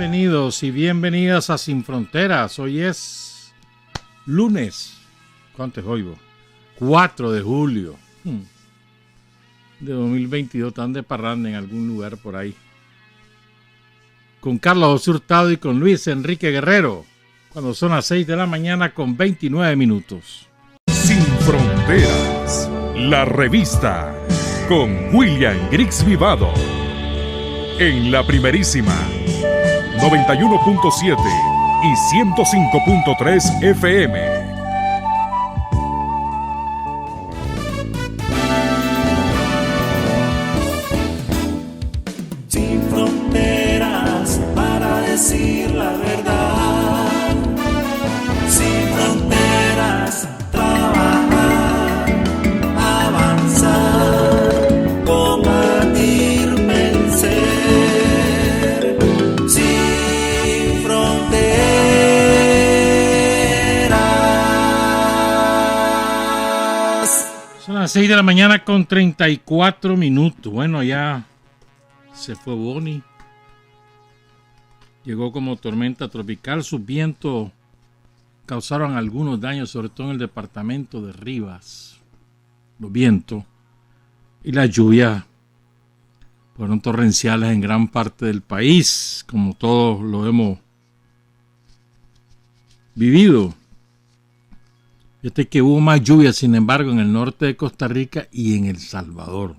bienvenidos y bienvenidas a Sin Fronteras. Hoy es lunes, ¿cuánto es hoy? 4 de julio de 2022, tan de parranda en algún lugar por ahí. Con Carlos José Hurtado y con Luis Enrique Guerrero, cuando son las 6 de la mañana con 29 minutos. Sin Fronteras, la revista con William Griggs Vivado. En la primerísima 91.7 y 105.3 FM. Sin fronteras para decir la verdad. Sin fronteras, trabajar, avanzar, combatir, vencer. Sin fronteras. Son las 6 de la mañana con 34 minutos. Bueno, ya se fue Bonnie. Llegó como tormenta tropical. Sus vientos causaron algunos daños, sobre todo en el departamento de Rivas. Los vientos y las lluvias fueron torrenciales en gran parte del país, como todos lo hemos vivido. Fíjate que hubo más lluvia, sin embargo, en el norte de Costa Rica y en El Salvador.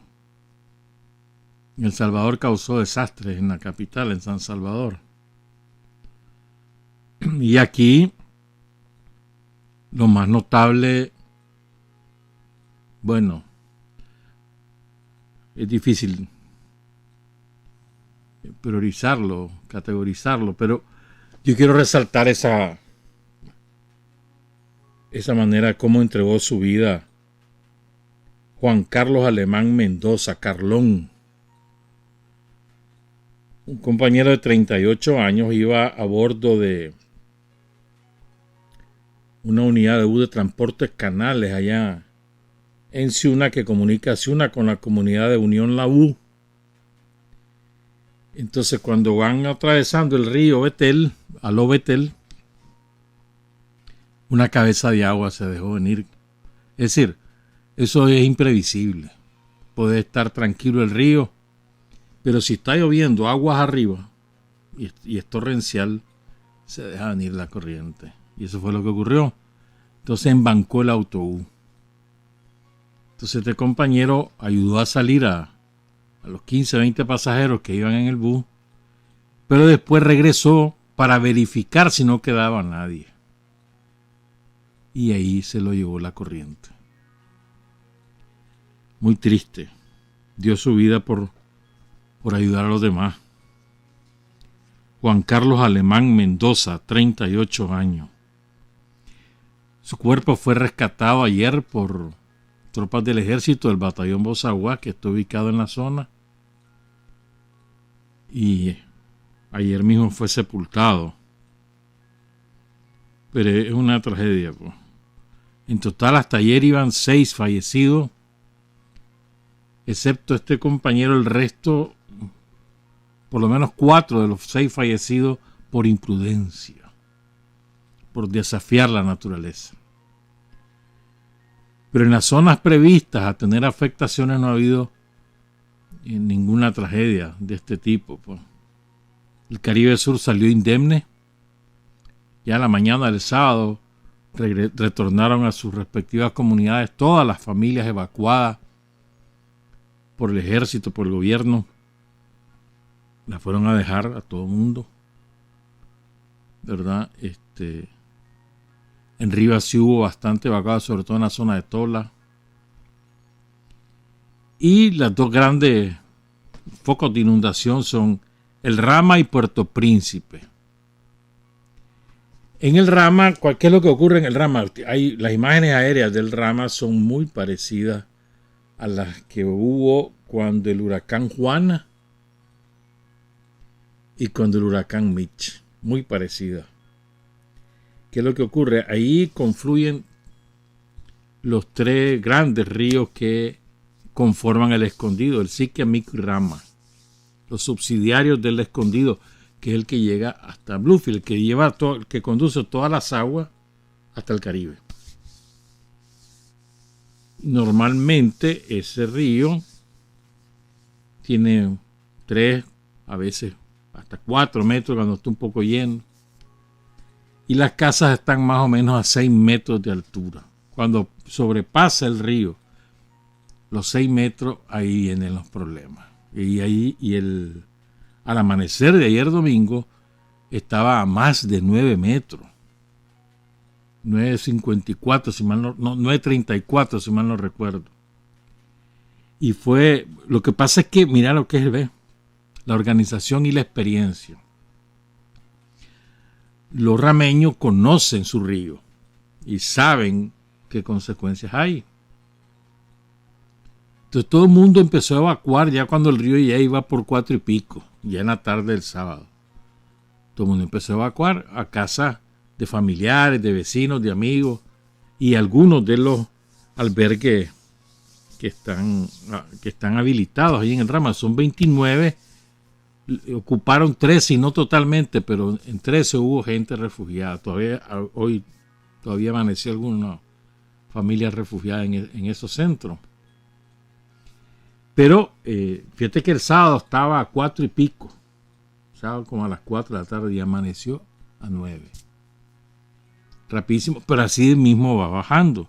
En El Salvador causó desastres en la capital, en San Salvador. Y aquí, lo más notable, bueno, es difícil priorizarlo, categorizarlo, pero yo quiero resaltar esa manera como entregó su vida Juan Carlos Alemán Mendoza, Carlón. Un compañero de 38 años iba a bordo de una unidad de bus de transportes canales allá en Ciuna, que comunica Ciuna con la comunidad de Unión La U. Entonces, cuando van atravesando el río Betel, Aló Betel, una cabeza de agua se dejó venir. Es decir, eso es imprevisible. Puede estar tranquilo el río, pero si está lloviendo aguas arriba y es torrencial, se deja venir la corriente. Y eso fue lo que ocurrió. Entonces embancó el autobús. Entonces este compañero ayudó a salir a los 15, 20 pasajeros que iban en el bus, pero después regresó para verificar si no quedaba nadie. Y ahí se lo llevó la corriente. Muy triste. Dio su vida por ayudar a los demás. Juan Carlos Alemán Mendoza, 38 años. Su cuerpo fue rescatado ayer por tropas del ejército del batallón Bozagua, que está ubicado en la zona. Y ayer mismo fue sepultado. Pero es una tragedia, pues. En total hasta ayer iban 6 fallecidos. Excepto este compañero, el resto, por lo menos 4 de los 6 fallecidos por imprudencia, por desafiar la naturaleza. Pero en las zonas previstas a tener afectaciones no ha habido ninguna tragedia de este tipo, pues. El Caribe Sur salió indemne. Ya a la mañana del sábado retornaron a sus respectivas comunidades todas las familias evacuadas por el ejército, por el gobierno. La fueron a dejar a todo el mundo, ¿verdad? En Rivas sí hubo bastante evacuado, sobre todo en la zona de Tola. Y las dos grandes focos de inundación son el Rama y Puerto Príncipe. En el Rama, ¿qué es lo que ocurre en el Rama? Las imágenes aéreas del Rama son muy parecidas a las que hubo cuando el huracán Juana y cuando el huracán Mitch. Muy parecidas. ¿Qué es lo que ocurre? Ahí confluyen los 3 grandes ríos que conforman el Escondido, el Siquiamico y Rama. Los subsidiarios del Escondido, que es el que llega hasta Bluefield, el que lleva el que conduce todas las aguas hasta el Caribe. Normalmente ese río tiene 3, a veces hasta 4 metros cuando está un poco lleno. Y las casas están más o menos a 6 metros de altura. Cuando sobrepasa el río los 6 metros, ahí vienen los problemas. Al amanecer de ayer domingo estaba a más de 9 metros. 9.54, 9.34, si mal no recuerdo. Y lo que pasa es que, mira lo que es, la organización y la experiencia. Los rameños conocen su río y saben qué consecuencias hay. Entonces todo el mundo empezó a evacuar ya cuando el río ya iba por 4 y pico, ya en la tarde del sábado. Todo el mundo empezó a evacuar a casa de familiares, de vecinos, de amigos y algunos de los albergues que están habilitados ahí en el Rama. Son 29, ocuparon 13 y no totalmente, pero en 13 hubo gente refugiada. Hoy amaneció alguna familia refugiada en esos centros. Pero fíjate que el sábado estaba a 4 y pico. Sábado como a las 4 de la tarde y amaneció a 9. Rapidísimo, pero así mismo va bajando.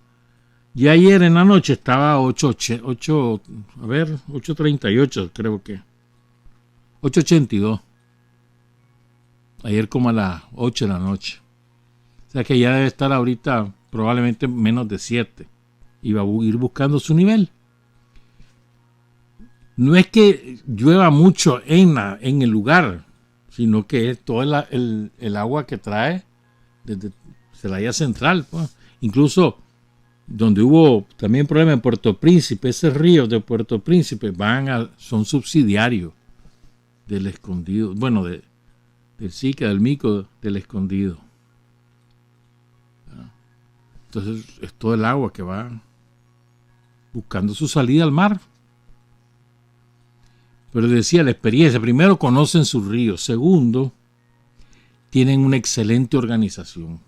Y ayer en la noche estaba a 8.38, creo que. 8.82. Ayer como a las 8 de la noche. O sea que ya debe estar ahorita probablemente menos de 7. Y va a ir buscando su nivel. No es que llueva mucho en el lugar, sino que es todo el agua que trae desde Celaya Central, pues. Incluso donde hubo también problema en Puerto Príncipe, esos ríos de Puerto Príncipe son subsidiarios del Escondido, bueno, del Sica, del Mico, del Escondido. Entonces es todo el agua que va buscando su salida al mar. Pero decía la experiencia, primero conocen sus ríos, segundo, tienen una excelente organización.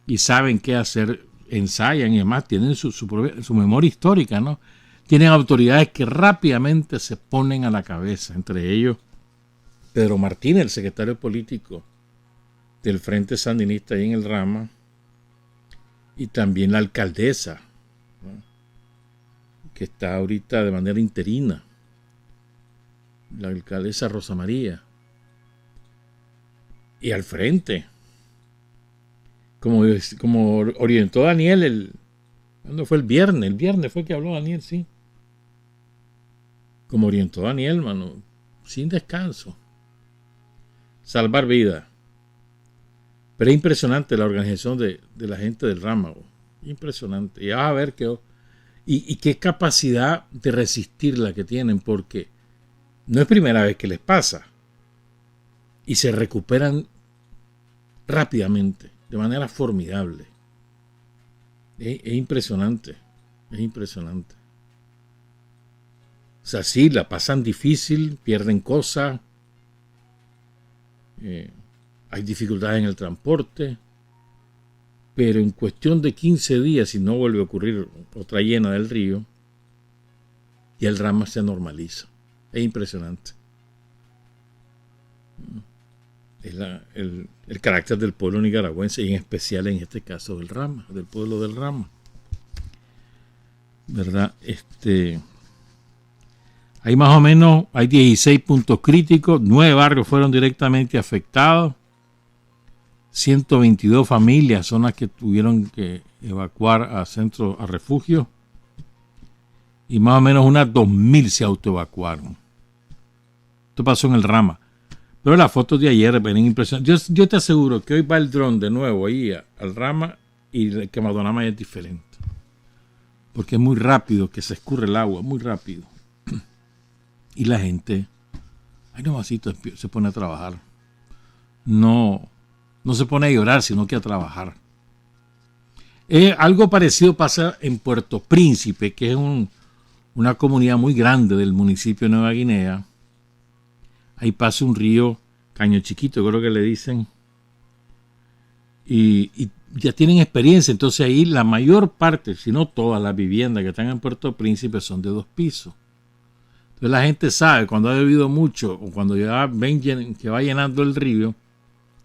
Y saben qué hacer, ensayan y además tienen su memoria histórica, ¿no? Tienen autoridades que rápidamente se ponen a la cabeza, entre ellos Pedro Martínez, el secretario político del Frente Sandinista ahí en el Rama, y también la alcaldesa, ¿no?, que está ahorita de manera interina, la alcaldesa Rosa María, y al frente. Como orientó Daniel, ¿cuándo fue? El viernes fue que habló Daniel, sí. Como orientó Daniel, mano, sin descanso. Salvar vidas. Pero es impresionante la organización de la gente del Rama, impresionante. Y vas a ver y qué capacidad de resistir la que tienen, porque no es primera vez que les pasa. Y se recuperan rápidamente, de manera formidable. Es impresionante, es impresionante. O sea, sí, la pasan difícil, pierden cosas, hay dificultades en el transporte, pero en cuestión de 15 días, si no vuelve a ocurrir otra llena del río, y el Rama se normaliza. Es impresionante. Es el carácter del pueblo nicaragüense y en especial en este caso del Rama, del pueblo del Rama, ¿verdad? Hay más o menos, hay 16 puntos críticos, 9 barrios fueron directamente afectados, 122 familias son las que tuvieron que evacuar a centros, a refugios, y más o menos unas 2.000 se autoevacuaron. Esto pasó en el Rama. Pero las fotos de ayer ven impresionantes. Yo te aseguro que hoy va el dron de nuevo ahí al Rama y que Madonama es diferente. Porque es muy rápido que se escurre el agua, muy rápido. Y la gente, ahí nomasito, se pone a trabajar. No se pone a llorar, sino que a trabajar. Algo parecido pasa en Puerto Príncipe, que es una comunidad muy grande del municipio de Nueva Guinea. ahí pasa un río, Caño Chiquito, creo que le dicen, y ya tienen experiencia. Entonces ahí la mayor parte, si no todas las viviendas que están en Puerto Príncipe son de 2 pisos. Entonces la gente sabe cuando ha llovido mucho o cuando ya ven que va llenando el río,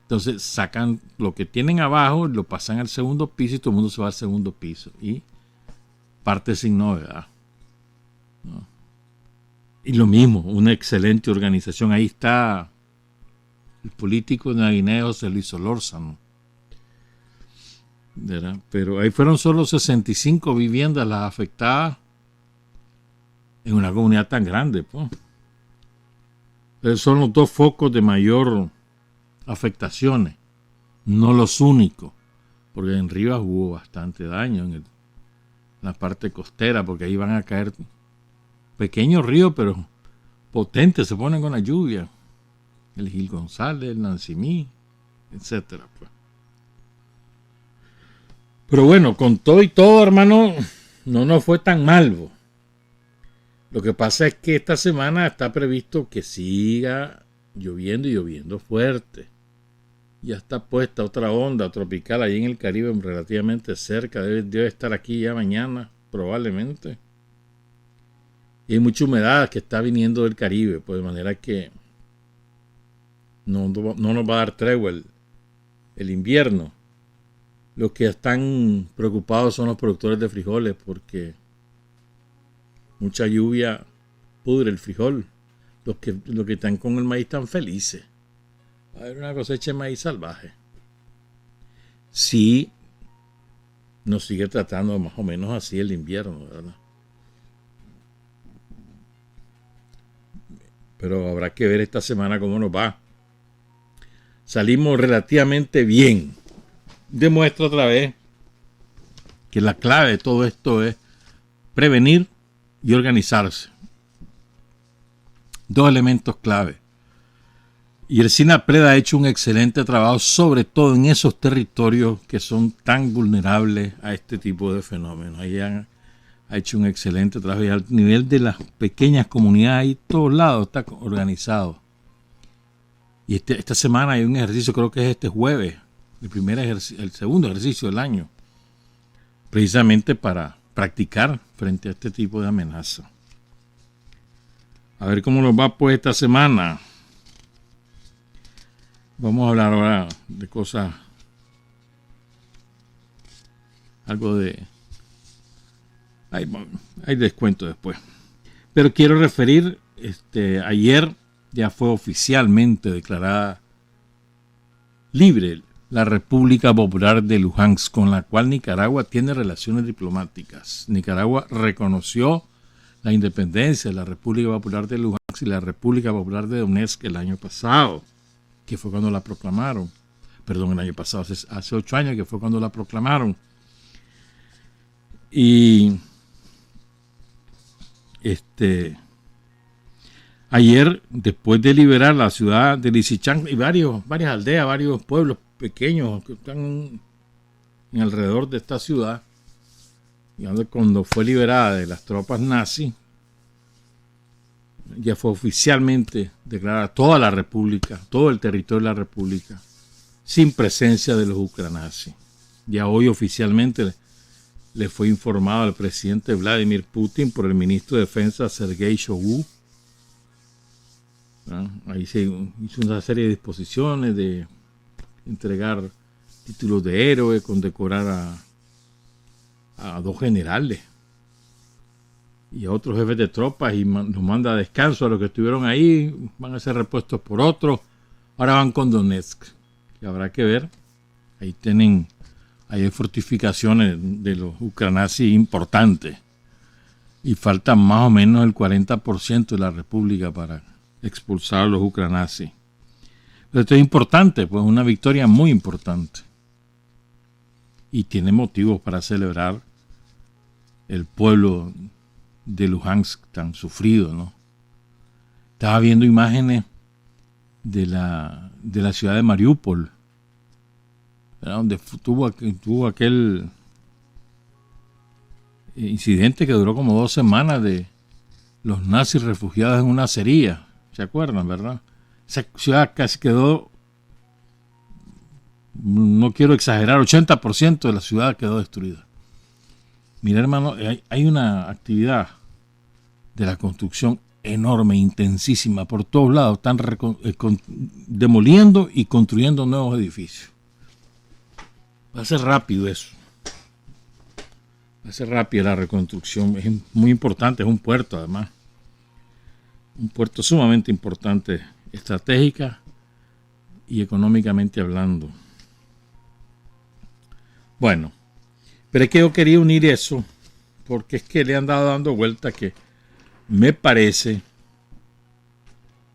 entonces sacan lo que tienen abajo, lo pasan al segundo piso y todo el mundo se va al segundo piso. Y parte sin novedad, ¿no? Y lo mismo, una excelente organización. Ahí está el político de Guinea, José Luis Solórzano, ¿verdad? Pero ahí fueron solo 65 viviendas las afectadas en una comunidad tan grande, pues. Esos son los 2 focos de mayor afectaciones, no los únicos, porque en Rivas hubo bastante daño en la parte costera, porque ahí van a caer pequeños ríos, pero potentes, se ponen con la lluvia. El Gil González, el Nancimí, etcétera, pues. Pero bueno, con todo y todo, hermano, no nos fue tan mal, bo. Lo que pasa es que esta semana está previsto que siga lloviendo y lloviendo fuerte. Ya está puesta otra onda tropical ahí en el Caribe, relativamente cerca. Debe estar aquí ya mañana, probablemente. Y hay mucha humedad que está viniendo del Caribe, pues de manera que no nos va a dar tregua el invierno. Los que están preocupados son los productores de frijoles, porque mucha lluvia pudre el frijol. Los que están con el maíz están felices. Va a haber una cosecha de maíz salvaje. Sí, nos sigue tratando más o menos así el invierno, ¿verdad? Pero habrá que ver esta semana cómo nos va. Salimos relativamente bien. Demuestra otra vez que la clave de todo esto es prevenir y organizarse. 2 elementos clave. Y el SINAPRED ha hecho un excelente trabajo, sobre todo en esos territorios que son tan vulnerables a este tipo de fenómenos. Ahí ha hecho un excelente trabajo. Y al nivel de las pequeñas comunidades, ahí todos lados está organizado. Y esta semana hay un ejercicio, creo que es este jueves, el segundo ejercicio del año, precisamente para practicar frente a este tipo de amenaza. A ver cómo nos va pues esta semana. Vamos a hablar ahora de cosas, algo de... Hay descuento después. Pero quiero referir, ayer ya fue oficialmente declarada libre la República Popular de Luhansk, con la cual Nicaragua tiene relaciones diplomáticas. Nicaragua reconoció la independencia de la República Popular de Luhansk y la República Popular de Donetsk el año pasado, que fue cuando la proclamaron. Perdón, el año pasado, hace 8 años que fue cuando la proclamaron. Y ayer, después de liberar la ciudad de Lysychansk y varias aldeas, varios pueblos pequeños que están en alrededor de esta ciudad, y cuando fue liberada de las tropas nazis, ya fue oficialmente declarada toda la república, todo el territorio de la república, sin presencia de los ucranazis. Ya hoy oficialmente le fue informado al presidente Vladimir Putin por el ministro de Defensa Sergei Shoigu. Ahí se hizo una serie de disposiciones de entregar títulos de héroe, condecorar a 2 generales y a otros jefes de tropas, y nos manda a descanso a los que estuvieron ahí. Van a ser repuestos por otros. Ahora van con Donetsk, que habrá que ver. Ahí hay fortificaciones de los ucranazis importantes, y falta más o menos el 40% de la república para expulsar a los ucranazis. Pero esto es importante, pues una victoria muy importante, y tiene motivos para celebrar el pueblo de Luhansk tan sufrido, ¿no? Estaba viendo imágenes de la ciudad de Mariupol, ¿verdad? Donde tuvo aquel incidente que duró como 2 semanas de los nazis refugiados en una acería. ¿Se acuerdan, verdad? esa ciudad casi quedó, no quiero exagerar, 80% de la ciudad quedó destruida. Mira, hermano, hay una actividad de la construcción enorme, intensísima, por todos lados. Están demoliendo y construyendo nuevos edificios. Va a ser rápido eso. Va a ser rápida la reconstrucción. Es muy importante, es un puerto además. Un puerto sumamente importante, estratégica y económicamente hablando. Bueno, pero es que yo quería unir eso, porque es que le han dando vuelta que me parece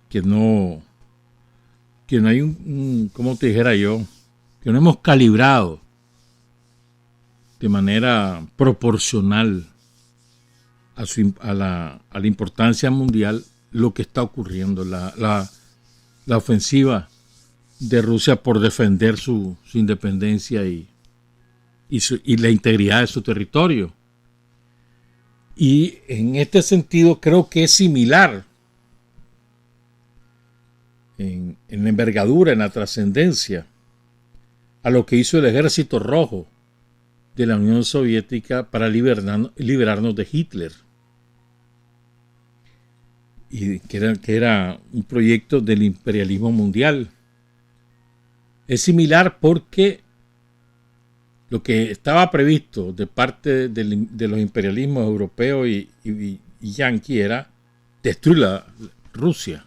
que no hay ¿cómo te dijera yo? Que no hemos calibrado de manera proporcional a la importancia mundial lo que está ocurriendo, la ofensiva de Rusia por defender su independencia y la integridad de su territorio. Y en este sentido creo que es similar en la envergadura, en la trascendencia, a lo que hizo el Ejército Rojo de la Unión Soviética para liberarnos de Hitler. Y que era un proyecto del imperialismo mundial. Es similar porque lo que estaba previsto de parte de los imperialismos europeos y yanqui era destruir Rusia,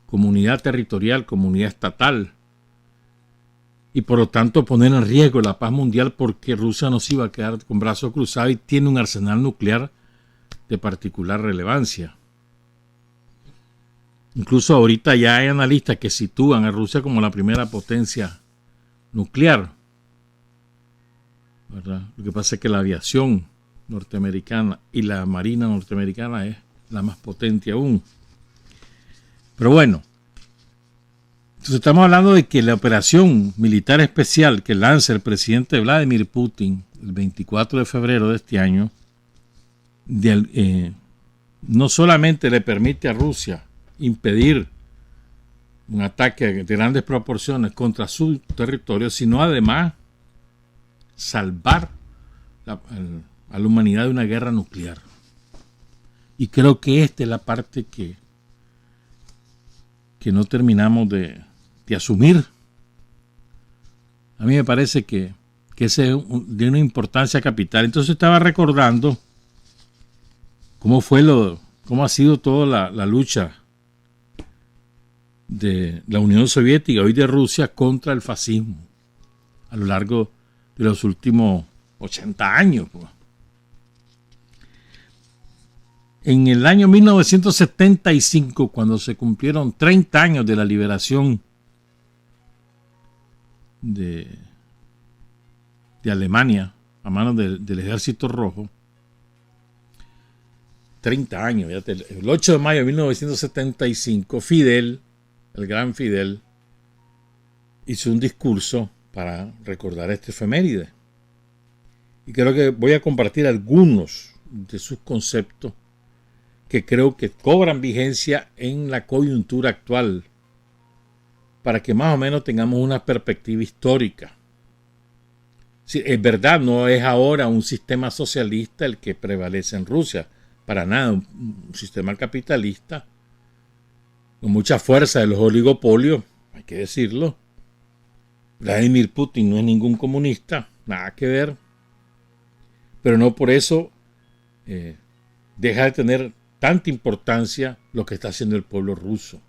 comunidad territorial, comunidad estatal, y por lo tanto poner en riesgo la paz mundial, porque Rusia no se iba a quedar con brazos cruzados y tiene un arsenal nuclear de particular relevancia. Incluso ahorita ya hay analistas que sitúan a Rusia como la primera potencia nuclear, ¿verdad? Lo que pasa es que la aviación norteamericana y la marina norteamericana es la más potente aún. Pero bueno, entonces estamos hablando de que la operación militar especial que lanza el presidente Vladimir Putin el 24 de febrero de este año no solamente le permite a Rusia impedir un ataque de grandes proporciones contra su territorio, sino además salvar a la humanidad de una guerra nuclear. Y creo que esta es la parte que no terminamos de asumir. A mí me parece que es de una importancia capital. Entonces estaba recordando cómo ha sido toda la lucha de la Unión Soviética, hoy de Rusia, contra el fascismo a lo largo de los últimos 80 años. En el año 1975, cuando se cumplieron 30 años de la liberación de Alemania a manos del Ejército Rojo, 30 años, el 8 de mayo de 1975, Fidel, el gran Fidel, hizo un discurso para recordar este efeméride. Y creo que voy a compartir algunos de sus conceptos que creo que cobran vigencia en la coyuntura actual, para que más o menos tengamos una perspectiva histórica. Sí, es verdad, no es ahora un sistema socialista el que prevalece en Rusia, para nada, un sistema capitalista con mucha fuerza de los oligopolios, hay que decirlo. Vladimir Putin no es ningún comunista, nada que ver, pero no por eso deja de tener tanta importancia lo que está haciendo el pueblo ruso.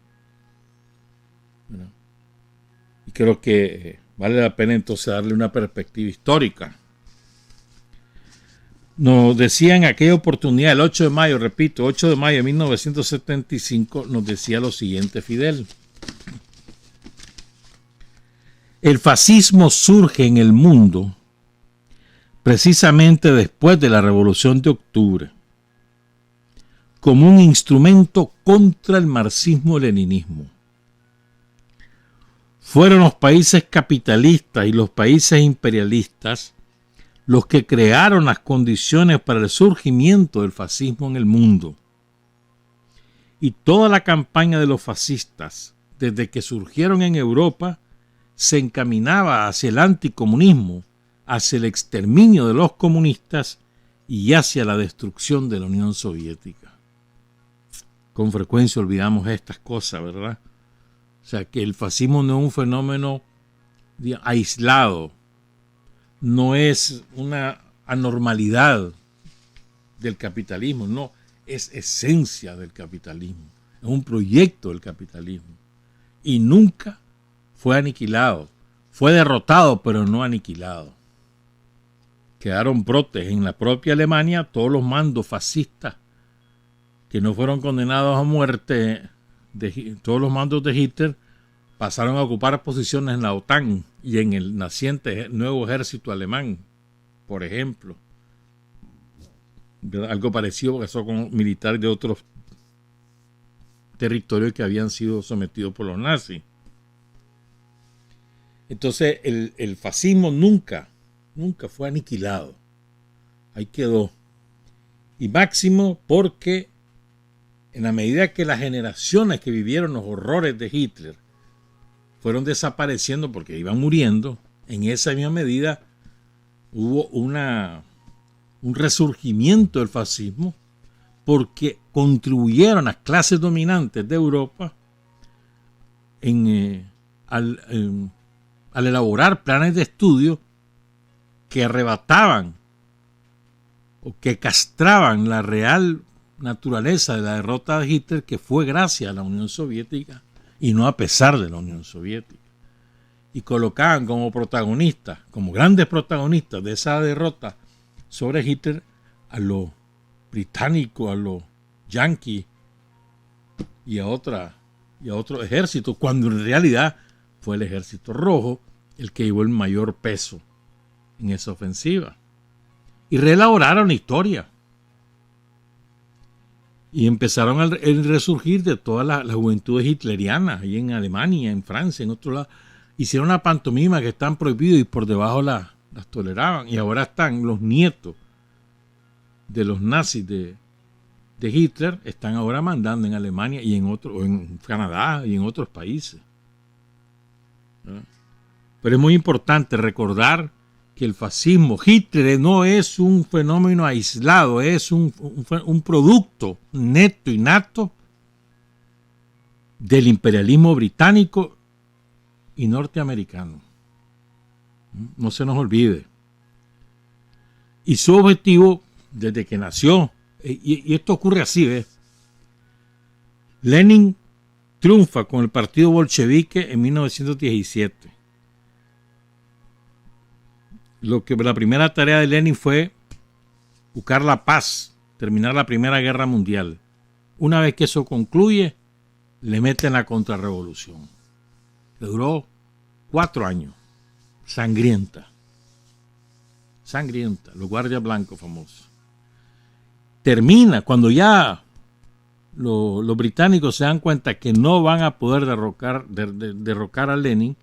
¿No? Y creo que vale la pena entonces darle una perspectiva histórica. Nos decía en aquella oportunidad, el 8 de mayo, repito, 8 de mayo de 1975, nos decía lo siguiente Fidel: el fascismo surge en el mundo precisamente después de la Revolución de Octubre, como un instrumento contra el marxismo-leninismo. Fueron los países capitalistas y los países imperialistas los que crearon las condiciones para el surgimiento del fascismo en el mundo. Y toda la campaña de los fascistas desde que surgieron en Europa, se encaminaba hacia el anticomunismo, hacia el exterminio de los comunistas y hacia la destrucción de la Unión Soviética. Con frecuencia olvidamos estas cosas, ¿verdad? O sea, que el fascismo no es un fenómeno aislado, no es una anormalidad del capitalismo, no, es esencia del capitalismo, es un proyecto del capitalismo y nunca fue aniquilado, fue derrotado pero no aniquilado. Quedaron brotes en la propia Alemania todos los mandos fascistas que no fueron condenados a muerte, todos los mandos de Hitler pasaron a ocupar posiciones en la OTAN y en el naciente nuevo ejército alemán, por ejemplo. Algo parecido pasó con militares de otros territorios que habían sido sometidos por los nazis. Entonces el fascismo nunca fue aniquilado. Ahí quedó. Y máximo porque en la medida que las generaciones que vivieron los horrores de Hitler fueron desapareciendo porque iban muriendo, en esa misma medida hubo un resurgimiento del fascismo porque contribuyeron las clases dominantes de Europa al elaborar planes de estudio que arrebataban o que castraban la real naturaleza de la derrota de Hitler, que fue gracias a la Unión Soviética y no a pesar de la Unión Soviética. Y colocaban como protagonistas, como grandes protagonistas de esa derrota sobre Hitler a los británicos, a los yanquis y a otros ejércitos, cuando en realidad fue el ejército rojo el que llevó el mayor peso en esa ofensiva. Y reelaboraron la historia. Y empezaron el resurgir de todas las juventudes hitlerianas, ahí en Alemania, en Francia, en otro lado. Hicieron una pantomima que están prohibidos y por debajo las toleraban. Y ahora están los nietos de los nazis de Hitler, están ahora mandando en Alemania y en Canadá y en otros países. ¿No? Pero es muy importante recordar que el fascismo, Hitler, no es un fenómeno aislado, es un producto neto y nato del imperialismo británico y norteamericano. No se nos olvide. Y su objetivo, desde que nació, y esto ocurre así, ¿ves? Lenin triunfa con el partido bolchevique en 1917. La primera tarea de Lenin fue buscar la paz, terminar la Primera Guerra Mundial. Una vez que eso concluye, le meten la contrarrevolución. Le duró 4 años. Sangrienta, los guardias blancos famosos. Termina cuando ya los británicos se dan cuenta que no van a poder derrocar a Lenin,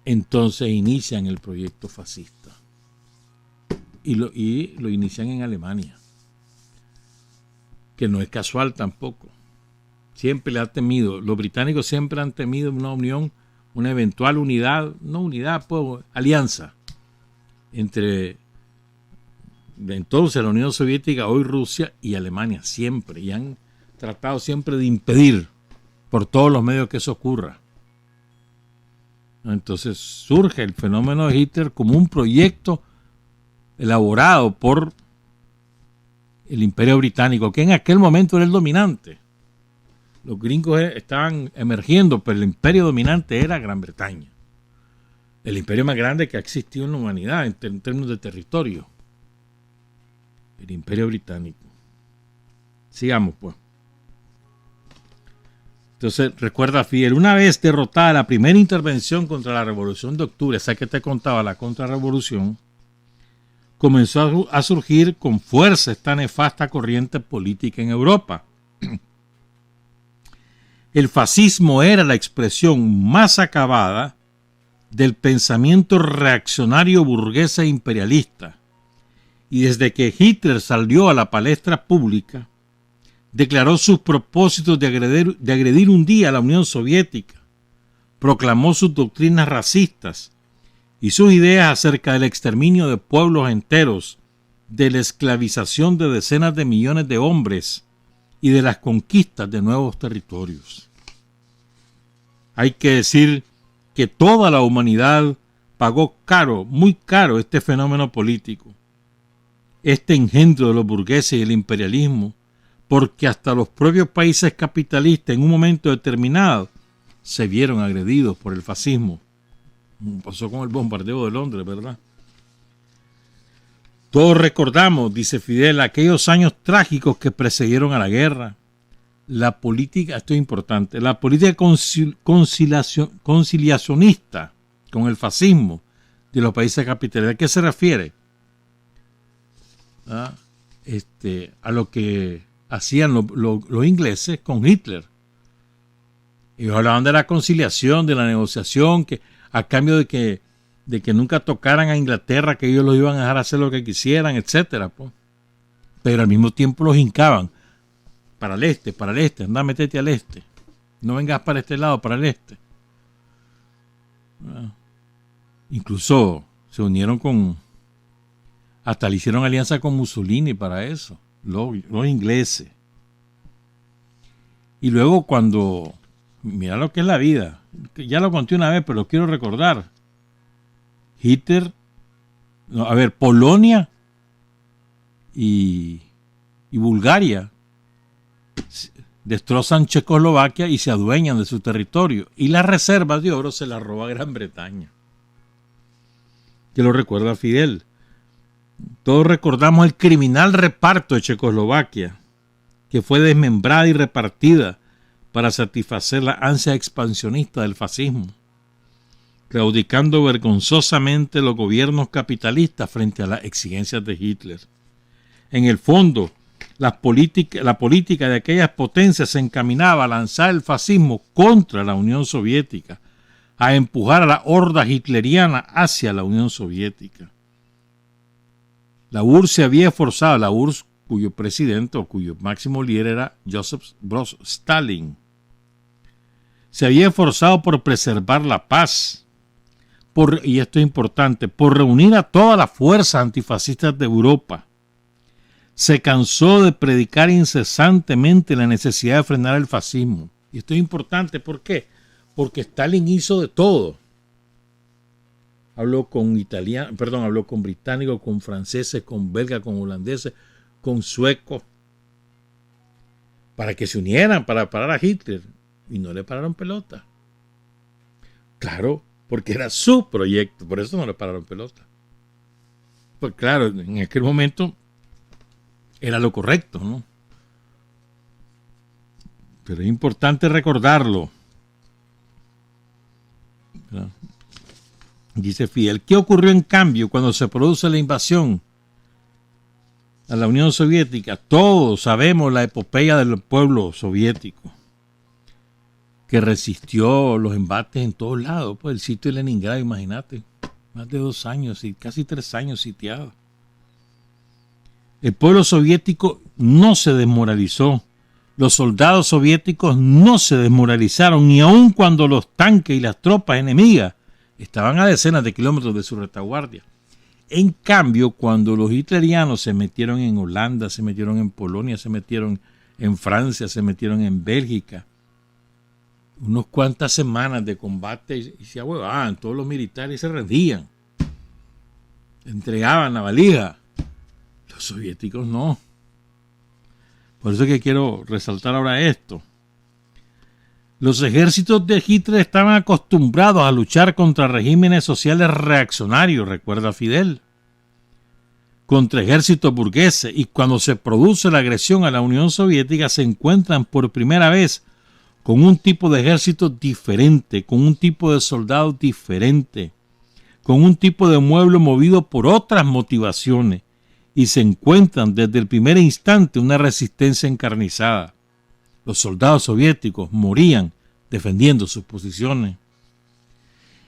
entonces inician el proyecto fascista. Y lo inician en Alemania, que no es casual tampoco. Siempre le ha temido, los británicos siempre han temido una unión, una eventual unidad, no unidad, pues alianza entre entonces la Unión Soviética, hoy Rusia, y Alemania, siempre, y han tratado siempre de impedir por todos los medios que eso ocurra. Entonces surge el fenómeno de Hitler como un proyecto elaborado por el Imperio Británico, que en aquel momento era el dominante. Los gringos estaban emergiendo, pero el imperio dominante era Gran Bretaña. El imperio más grande que ha existido en la humanidad en términos de territorio. El Imperio Británico. Sigamos, pues. Entonces, recuerda, Fidel, una vez derrotada la primera intervención contra la Revolución de Octubre, esa que te contaba, la contrarrevolución, comenzó a surgir con fuerza esta nefasta corriente política en Europa. El fascismo era la expresión más acabada del pensamiento reaccionario burgués e imperialista, y desde que Hitler salió a la palestra pública, declaró sus propósitos de agredir un día a la Unión Soviética, proclamó sus doctrinas racistas y sus ideas acerca del exterminio de pueblos enteros, de la esclavización de decenas de millones de hombres y de las conquistas de nuevos territorios. Hay que decir que toda la humanidad pagó caro, muy caro, este fenómeno político, este engendro de los burgueses y el imperialismo, porque hasta los propios países capitalistas en un momento determinado se vieron agredidos por el fascismo. Pasó con el bombardeo de Londres, ¿verdad? Todos recordamos, dice Fidel, aquellos años trágicos que precedieron a la guerra. La política, esto es importante, la política conciliacionista con el fascismo de los países capitalistas. ¿A qué se refiere? A lo que hacían los ingleses con Hitler. Ellos hablaban de la conciliación, de la negociación, que a cambio de que nunca tocaran a Inglaterra, que ellos los iban a dejar hacer lo que quisieran, etcétera, pues. Pero al mismo tiempo los hincaban para el este, anda, metete al este, no vengas para este lado, para el este. Incluso se unieron hasta le hicieron alianza con Mussolini para eso, los ingleses. Y luego cuando, mira lo que es la vida, ya lo conté una vez, pero lo quiero recordar. Polonia y Bulgaria destrozan Checoslovaquia y se adueñan de su territorio. Y las reservas de oro se las roba Gran Bretaña. Que lo recuerda Fidel. Todos recordamos el criminal reparto de Checoslovaquia, que fue desmembrada y repartida para satisfacer la ansia expansionista del fascismo, claudicando vergonzosamente los gobiernos capitalistas frente a las exigencias de Hitler. En el fondo, la política de aquellas potencias se encaminaba a lanzar el fascismo contra la Unión Soviética, a empujar a la horda hitleriana hacia la Unión Soviética. La URSS se había esforzado, la URSS cuyo presidente o cuyo máximo líder era Joseph Broz Stalin, se había esforzado por preservar la paz, y esto es importante, por reunir a todas las fuerzas antifascistas de Europa. Se cansó de predicar incesantemente la necesidad de frenar el fascismo. Y esto es importante, ¿por qué? Porque Stalin hizo de todo. Habló con británicos, con franceses, con belgas, con holandeses, con suecos, para que se unieran, para parar a Hitler. Y no le pararon pelota. Claro, porque era su proyecto, por eso no le pararon pelota. Pues claro, en aquel momento era lo correcto, ¿no? Pero es importante recordarlo. ¿Verdad? Dice Fidel, ¿qué ocurrió en cambio cuando se produce la invasión a la Unión Soviética? Todos sabemos la epopeya del pueblo soviético, que resistió los embates en todos lados. Pues el sitio de Leningrado, imagínate, más de 2 años y casi 3 años sitiado. El pueblo soviético no se desmoralizó. Los soldados soviéticos no se desmoralizaron, ni aun cuando los tanques y las tropas enemigas estaban a decenas de kilómetros de su retaguardia. En cambio, cuando los hitlerianos se metieron en Holanda, se metieron en Polonia, se metieron en Francia, se metieron en Bélgica, unas cuantas semanas de combate y se ahuevaban, todos los militares se rendían, entregaban la valija. Los soviéticos no. Por eso es que quiero resaltar ahora esto. Los ejércitos de Hitler estaban acostumbrados a luchar contra regímenes sociales reaccionarios, recuerda Fidel, contra ejércitos burgueses, y cuando se produce la agresión a la Unión Soviética se encuentran por primera vez con un tipo de ejército diferente, con un tipo de soldado diferente, con un tipo de pueblo movido por otras motivaciones, y se encuentran desde el primer instante una resistencia encarnizada. Los soldados soviéticos morían defendiendo sus posiciones.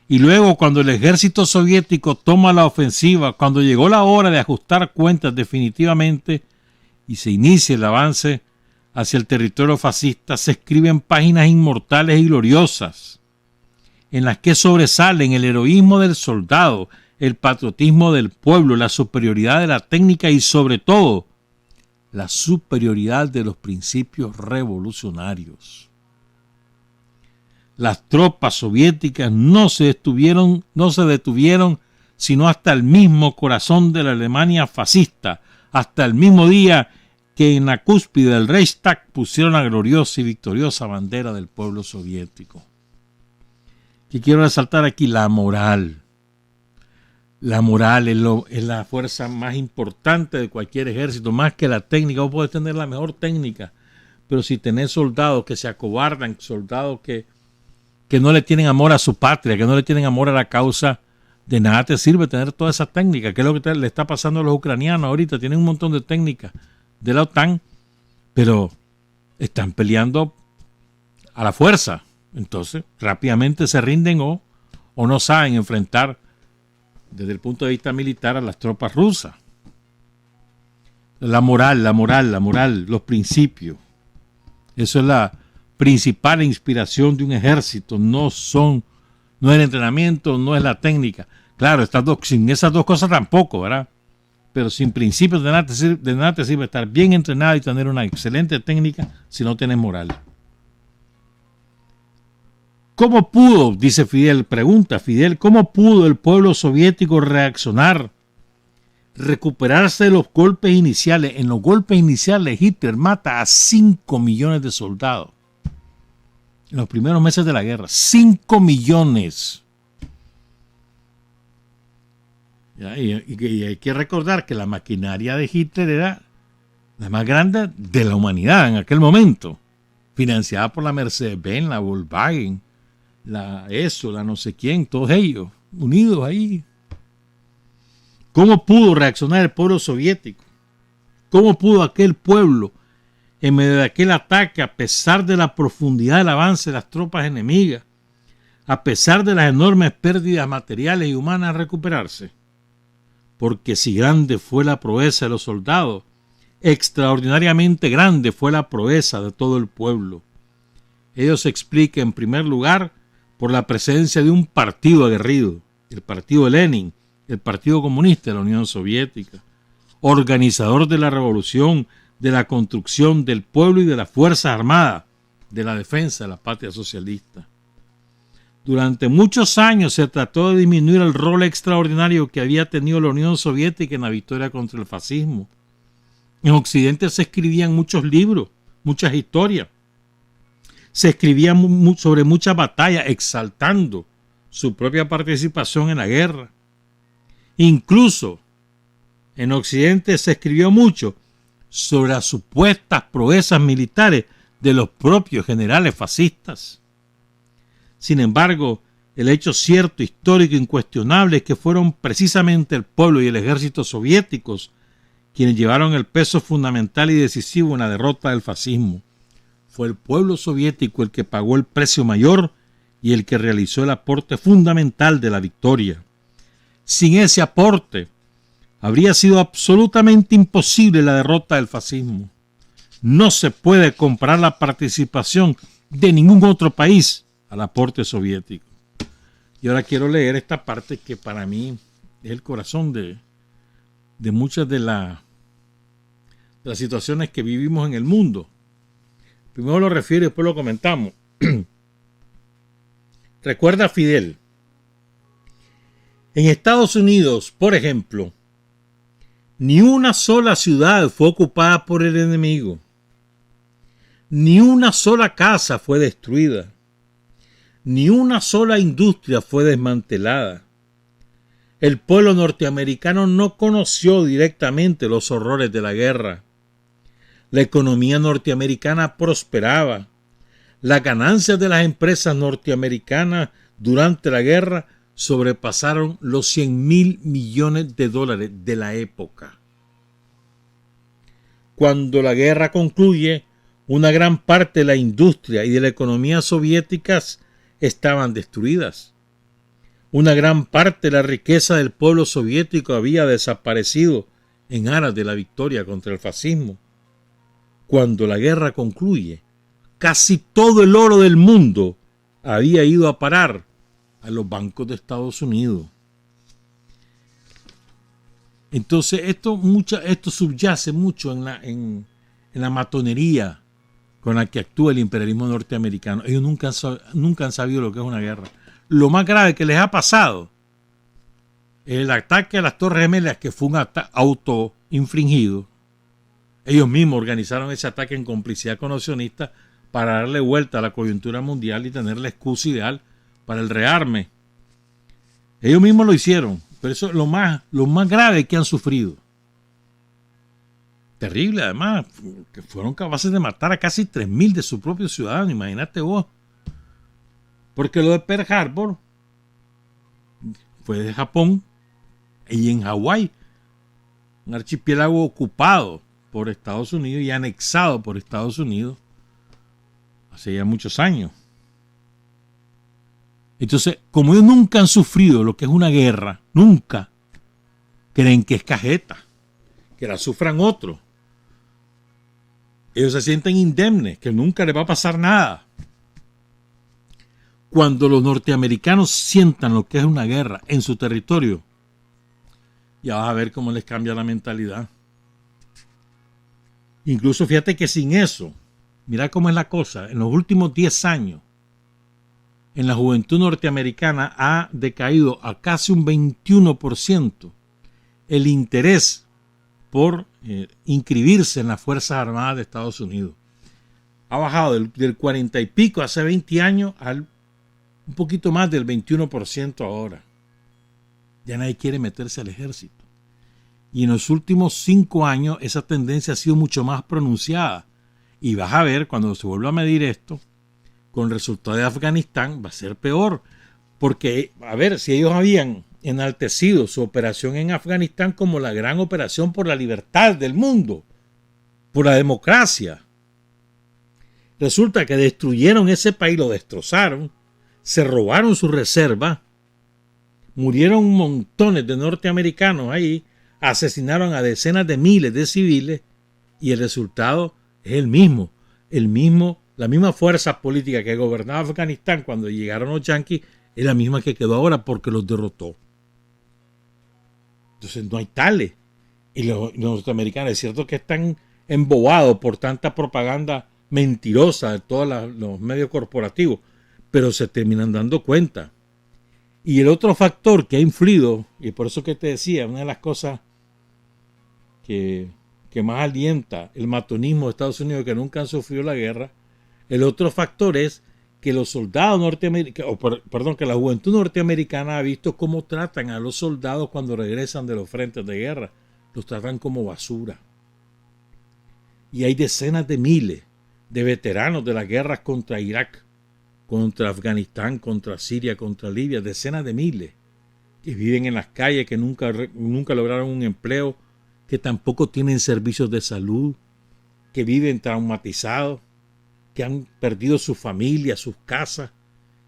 Y luego, cuando el ejército soviético toma la ofensiva, cuando llegó la hora de ajustar cuentas definitivamente y se inicia el avance, hacia el territorio fascista se escriben páginas inmortales y gloriosas, en las que sobresalen el heroísmo del soldado, el patriotismo del pueblo, la superioridad de la técnica y sobre todo la superioridad de los principios revolucionarios. Las tropas soviéticas no se detuvieron sino hasta el mismo corazón de la Alemania fascista, hasta el mismo día que en la cúspide del Reichstag pusieron la gloriosa y victoriosa bandera del pueblo soviético. ¿Qué quiero resaltar aquí? La moral. La moral es la fuerza más importante de cualquier ejército, más que la técnica. Vos podés tener la mejor técnica, pero si tenés soldados que se acobardan, soldados que no le tienen amor a su patria, que no le tienen amor a la causa, de nada te sirve tener toda esa técnica, que es lo que le está pasando a los ucranianos ahorita. Tienen un montón de técnicas de la OTAN, pero están peleando a la fuerza. Entonces, rápidamente se rinden o no saben enfrentar desde el punto de vista militar a las tropas rusas. La moral, los principios. Eso es la principal inspiración de un ejército. No es el entrenamiento, no es la técnica. Claro, sin esas dos cosas tampoco, ¿verdad? Pero sin principios de nada te sirve estar bien entrenado y tener una excelente técnica si no tienes moral. ¿Cómo pudo, dice Fidel, pregunta Fidel, cómo pudo el pueblo soviético reaccionar, recuperarse de los golpes iniciales? En los golpes iniciales Hitler mata a 5 millones de soldados. En los primeros meses de la guerra, 5 millones. Y hay que recordar que la maquinaria de Hitler era la más grande de la humanidad en aquel momento, financiada por la Mercedes-Benz, la Volkswagen, la no sé quién, todos ellos unidos ahí. ¿Cómo pudo reaccionar el pueblo soviético? ¿Cómo pudo aquel pueblo, en medio de aquel ataque, a pesar de la profundidad del avance de las tropas enemigas, a pesar de las enormes pérdidas materiales y humanas, recuperarse? Porque si grande fue la proeza de los soldados, extraordinariamente grande fue la proeza de todo el pueblo. Ello se explica en primer lugar por la presencia de un partido aguerrido, el partido de Lenin, el Partido Comunista de la Unión Soviética, organizador de la revolución, de la construcción del pueblo y de las Fuerzas Armadas, de la defensa de la patria socialista. Durante muchos años se trató de disminuir el rol extraordinario que había tenido la Unión Soviética en la victoria contra el fascismo. En Occidente se escribían muchos libros, muchas historias. Se escribía sobre muchas batallas, exaltando su propia participación en la guerra. Incluso en Occidente se escribió mucho sobre las supuestas proezas militares de los propios generales fascistas. Sin embargo, el hecho cierto, histórico, incuestionable es que fueron precisamente el pueblo y el ejército soviéticos quienes llevaron el peso fundamental y decisivo en la derrota del fascismo. Fue el pueblo soviético el que pagó el precio mayor y el que realizó el aporte fundamental de la victoria. Sin ese aporte, habría sido absolutamente imposible la derrota del fascismo. No se puede comparar la participación de ningún otro país al aporte soviético. Y ahora quiero leer esta parte que para mí es el corazón de muchas de las situaciones que vivimos en el mundo. Primero lo refiero y después lo comentamos. Recuerda Fidel. En Estados Unidos, por ejemplo, ni una sola ciudad fue ocupada por el enemigo. Ni una sola casa fue destruida. Ni una sola industria fue desmantelada. El pueblo norteamericano no conoció directamente los horrores de la guerra. La economía norteamericana prosperaba. Las ganancias de las empresas norteamericanas durante la guerra sobrepasaron los 100.000 millones de dólares de la época. Cuando la guerra concluye, una gran parte de la industria y de la economía soviéticas estaban destruidas. Una gran parte de la riqueza del pueblo soviético había desaparecido en aras de la victoria contra el fascismo. cuando la guerra concluye, casi todo el oro del mundo había ido a parar a los bancos de Estados Unidos. Entonces esto subyace mucho en la matonería con la que actúa el imperialismo norteamericano. Ellos nunca han sabido lo que es una guerra. Lo más grave que les ha pasado es el ataque a las Torres Gemelas, que fue un autoinfringido. Ellos mismos organizaron ese ataque en complicidad con los sionistas para darle vuelta a la coyuntura mundial y tener la excusa ideal para el rearme. Ellos mismos lo hicieron, pero eso es lo más grave que han sufrido. Terrible, además, que fueron capaces de matar a casi 3.000 de sus propios ciudadanos, imagínate vos. Porque lo de Pearl Harbor fue de Japón y en Hawái, un archipiélago ocupado por Estados Unidos y anexado por Estados Unidos hace ya muchos años. Entonces, como ellos nunca han sufrido lo que es una guerra, nunca creen que es cajeta, que la sufran otros. Ellos se sienten indemnes, que nunca les va a pasar nada. Cuando los norteamericanos sientan lo que es una guerra en su territorio, ya vas a ver cómo les cambia la mentalidad. Incluso fíjate que sin eso, mira cómo es la cosa, en los últimos 10 años, en la juventud norteamericana ha decaído a casi un 21% el interés por inscribirse en las Fuerzas Armadas de Estados Unidos. Ha bajado del 40 y pico hace 20 años al un poquito más del 21% ahora. Ya nadie quiere meterse al ejército. Y en los últimos 5 años esa tendencia ha sido mucho más pronunciada. Y vas a ver, cuando se vuelva a medir esto, con el resultado de Afganistán, va a ser peor. Porque, a ver, si ellos habían enaltecido su operación en Afganistán como la gran operación por la libertad del mundo, por la democracia, resulta que destruyeron ese país, lo destrozaron, se robaron sus reservas, murieron montones de norteamericanos ahí, asesinaron a decenas de miles de civiles y el resultado es el mismo, la misma fuerza política que gobernaba Afganistán cuando llegaron los yanquis es la misma que quedó ahora porque los derrotó. Entonces no hay tales. Y los norteamericanos es cierto que están embobados por tanta propaganda mentirosa de todos los medios corporativos, pero se terminan dando cuenta. Y el otro factor que ha influido, y por eso que te decía, una de las cosas que más alienta el matonismo de Estados Unidos, que nunca han sufrido la guerra, el otro factor es que los soldados norteamericanos, que la juventud norteamericana ha visto cómo tratan a los soldados cuando regresan de los frentes de guerra. Los tratan como basura. Y hay decenas de miles de veteranos de las guerras contra Irak, contra Afganistán, contra Siria, contra Libia, decenas de miles que viven en las calles, que nunca lograron un empleo, que tampoco tienen servicios de salud, que viven traumatizados, que han perdido su familia, sus casas.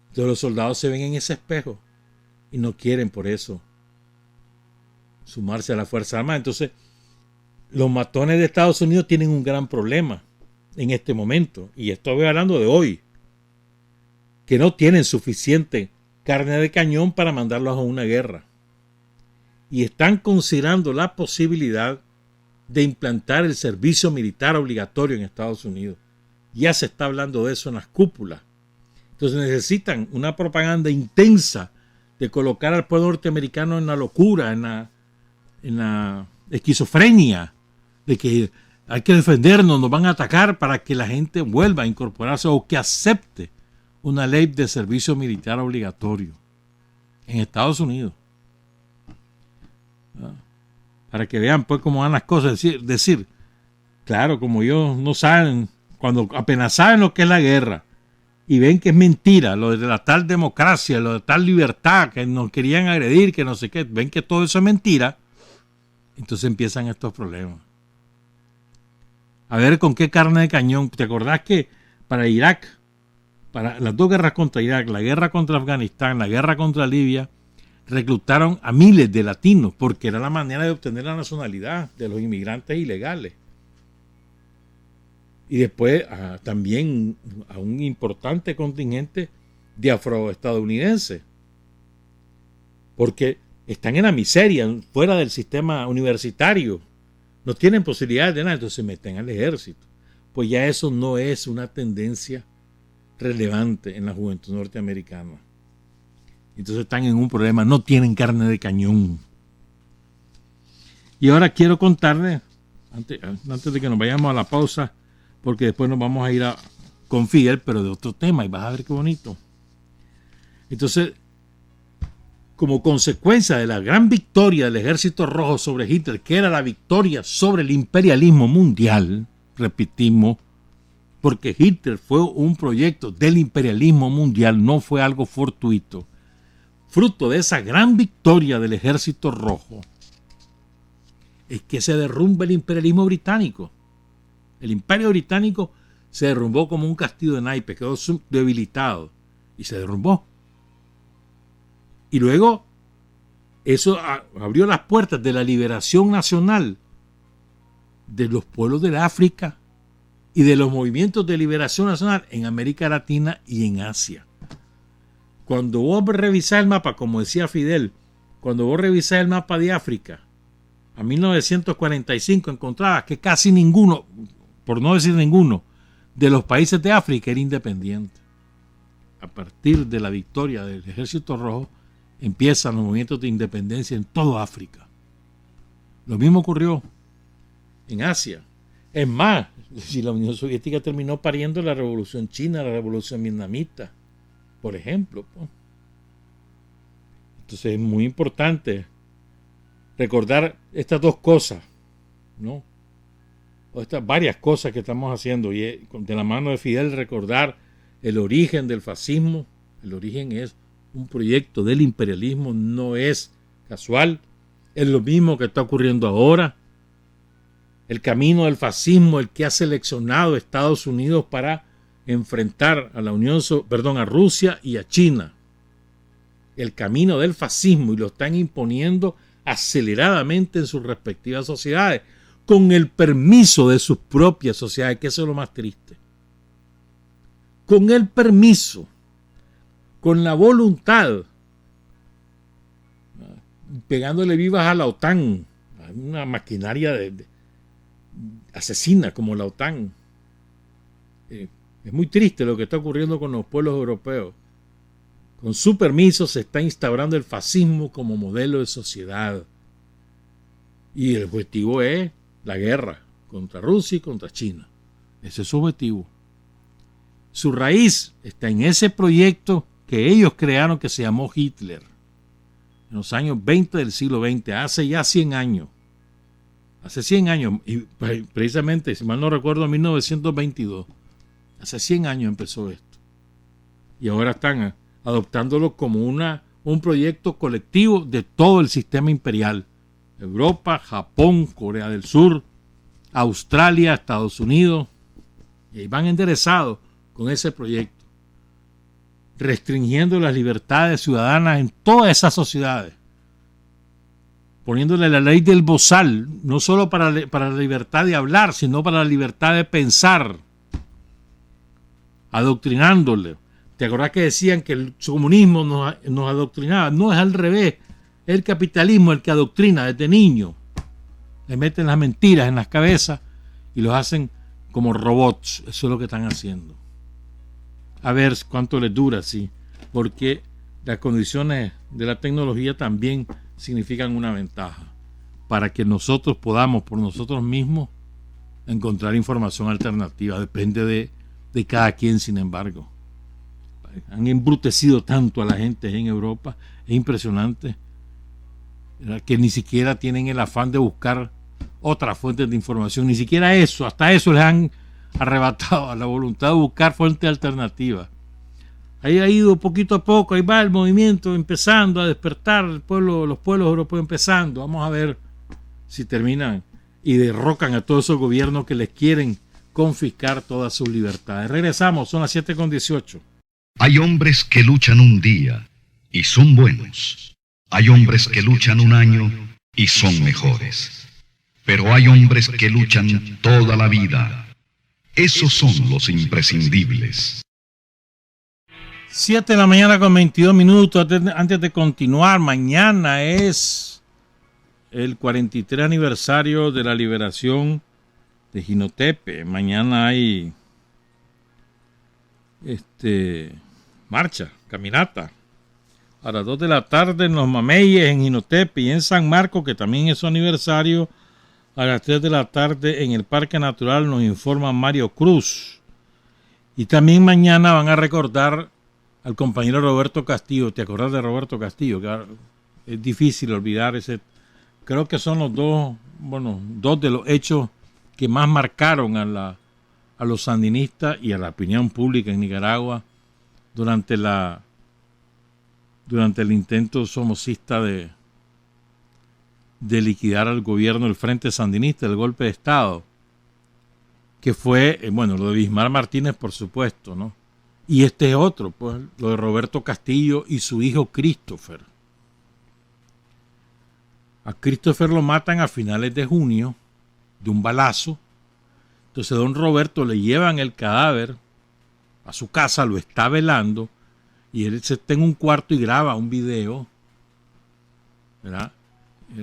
Entonces los soldados se ven en ese espejo y no quieren por eso sumarse a la Fuerza Armada. Entonces los matones de Estados Unidos tienen un gran problema en este momento, y estoy hablando de hoy, que no tienen suficiente carne de cañón para mandarlos a una guerra. Y están considerando la posibilidad de implantar el servicio militar obligatorio en Estados Unidos. Ya se está hablando de eso en las cúpulas. Entonces necesitan una propaganda intensa de colocar al pueblo norteamericano en la locura, en la esquizofrenia, de que hay que defendernos, nos van a atacar, para que la gente vuelva a incorporarse o que acepte una ley de servicio militar obligatorio en Estados Unidos. Para que vean pues cómo van las cosas. Decir, claro, como ellos no saben, cuando apenas saben lo que es la guerra y ven que es mentira, lo de la tal democracia, lo de tal libertad, que nos querían agredir, que no sé qué, ven que todo eso es mentira, entonces empiezan estos problemas. A ver con qué carne de cañón. ¿Te acordás que para Irak, para las dos guerras contra Irak, la guerra contra Afganistán, la guerra contra Libia, reclutaron a miles de latinos porque era la manera de obtener la nacionalidad de los inmigrantes ilegales? y después también a un importante contingente de afroestadounidenses, porque están en la miseria, fuera del sistema universitario, no tienen posibilidades de nada, entonces se meten al ejército. Pues ya eso no es una tendencia relevante en la juventud norteamericana. Entonces están en un problema, no tienen carne de cañón. Y ahora quiero contarles, antes de que nos vayamos a la pausa, porque después nos vamos a ir con Fidel, pero de otro tema, y vas a ver qué bonito. Entonces, como consecuencia de la gran victoria del Ejército Rojo sobre Hitler, que era la victoria sobre el imperialismo mundial, repetimos, porque Hitler fue un proyecto del imperialismo mundial, no fue algo fortuito. Fruto de esa gran victoria del Ejército Rojo, es que se derrumba el imperialismo británico. El imperio británico se derrumbó como un castillo de naipes, quedó debilitado y se derrumbó. Y luego eso abrió las puertas de la liberación nacional de los pueblos del África y de los movimientos de liberación nacional en América Latina y en Asia. Cuando vos revisás el mapa, como decía Fidel, cuando vos revisás el mapa de África, a 1945 encontrabas que casi ninguno, por no decir ninguno, de los países de África era independiente. A partir de la victoria del Ejército Rojo, empiezan los movimientos de independencia en toda África. Lo mismo ocurrió en Asia. Es más, si la Unión Soviética terminó pariendo la Revolución China, la Revolución Vietnamita, por ejemplo. Entonces es muy importante recordar estas dos cosas, ¿no? O estas varias cosas que estamos haciendo, y de la mano de Fidel recordar el origen del fascismo. El origen es un proyecto del imperialismo, no es casual, es lo mismo que está ocurriendo ahora. El camino del fascismo, el que ha seleccionado Estados Unidos para enfrentar a a Rusia y a China. El camino del fascismo, y lo están imponiendo aceleradamente en sus respectivas sociedades, con el permiso de sus propias sociedades, que eso es lo más triste. Con el permiso, con la voluntad, pegándole vivas a la OTAN, a una maquinaria asesina como la OTAN. Es muy triste lo que está ocurriendo con los pueblos europeos. Con su permiso se está instaurando el fascismo como modelo de sociedad. Y el objetivo es la guerra contra Rusia y contra China. Ese es su objetivo. Su raíz está en ese proyecto que ellos crearon, que se llamó Hitler, en los años 20 del siglo XX, hace ya 100 años. Hace 100 años, y precisamente, si mal no recuerdo, en 1922. Hace 100 años empezó esto. Y ahora están adoptándolo como un proyecto colectivo de todo el sistema imperial. Europa, Japón, Corea del Sur, Australia, Estados Unidos. Y ahí van enderezados con ese proyecto, restringiendo las libertades ciudadanas en todas esas sociedades, poniéndole la ley del bozal, no solo para la libertad de hablar, sino para la libertad de pensar, adoctrinándole. ¿Te acordás que decían que el comunismo nos adoctrinaba? No, es al revés. Es el capitalismo el que adoctrina desde niño. Le meten las mentiras en las cabezas y los hacen como robots. Eso es lo que están haciendo. A ver cuánto les dura, sí. Porque las condiciones de la tecnología también significan una ventaja para que nosotros podamos por nosotros mismos encontrar información alternativa. Depende de cada quien, sin embargo. Han embrutecido tanto a la gente en Europa, es impresionante, que ni siquiera tienen el afán de buscar otras fuentes de información, ni siquiera eso, hasta eso les han arrebatado a la voluntad de buscar fuentes alternativas. Ahí ha ido poquito a poco, ahí va el movimiento empezando a despertar, los pueblos europeos empezando. Vamos a ver si terminan y derrocan a todos esos gobiernos que les quieren confiscar todas sus libertades. Regresamos, son las 7:18. Hay hombres que luchan un día y son buenos. Hay hombres que luchan un año y son mejores. Pero hay hombres que luchan toda la vida Esos son los imprescindibles. 7 de la mañana con 22 minutos. Antes de continuar, mañana es el 43 aniversario de la liberación de Jinotepe. Mañana hay marcha, caminata. A las 2 de la tarde en Los Mameyes, en Jinotepe, y en San Marcos, que también es su aniversario, a las 3 de la tarde en el Parque Natural, nos informa Mario Cruz. Y también mañana van a recordar al compañero Roberto Castillo. ¿Te acordás de Roberto Castillo? Que es difícil olvidar ese. Creo que son los dos de los hechos que más marcaron a los sandinistas y a la opinión pública en Nicaragua durante el intento somocista de liquidar al gobierno del Frente Sandinista, el golpe de Estado, que fue, lo de Bismar Martínez, por supuesto, ¿no? Y este es otro, pues, lo de Roberto Castillo y su hijo Christopher. A Christopher lo matan a finales de junio de un balazo. Entonces don Roberto le llevan el cadáver a su casa, lo está velando, y él se está en un cuarto y graba un video, ¿verdad?,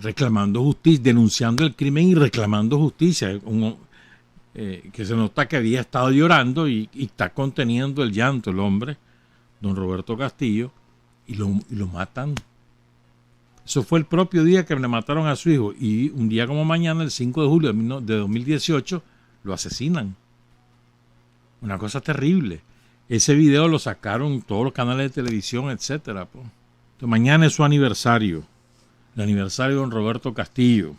reclamando justicia, denunciando el crimen y reclamando justicia. Que se nota que había estado llorando y está conteniendo el llanto el hombre, don Roberto Castillo, y lo matan. Eso fue el propio día que le mataron a su hijo, y un día como mañana, el 5 de julio de 2018, lo asesinan. Una cosa terrible. Ese video lo sacaron todos los canales de televisión, etcétera. Entonces, mañana es su aniversario, el aniversario de don Roberto Castillo.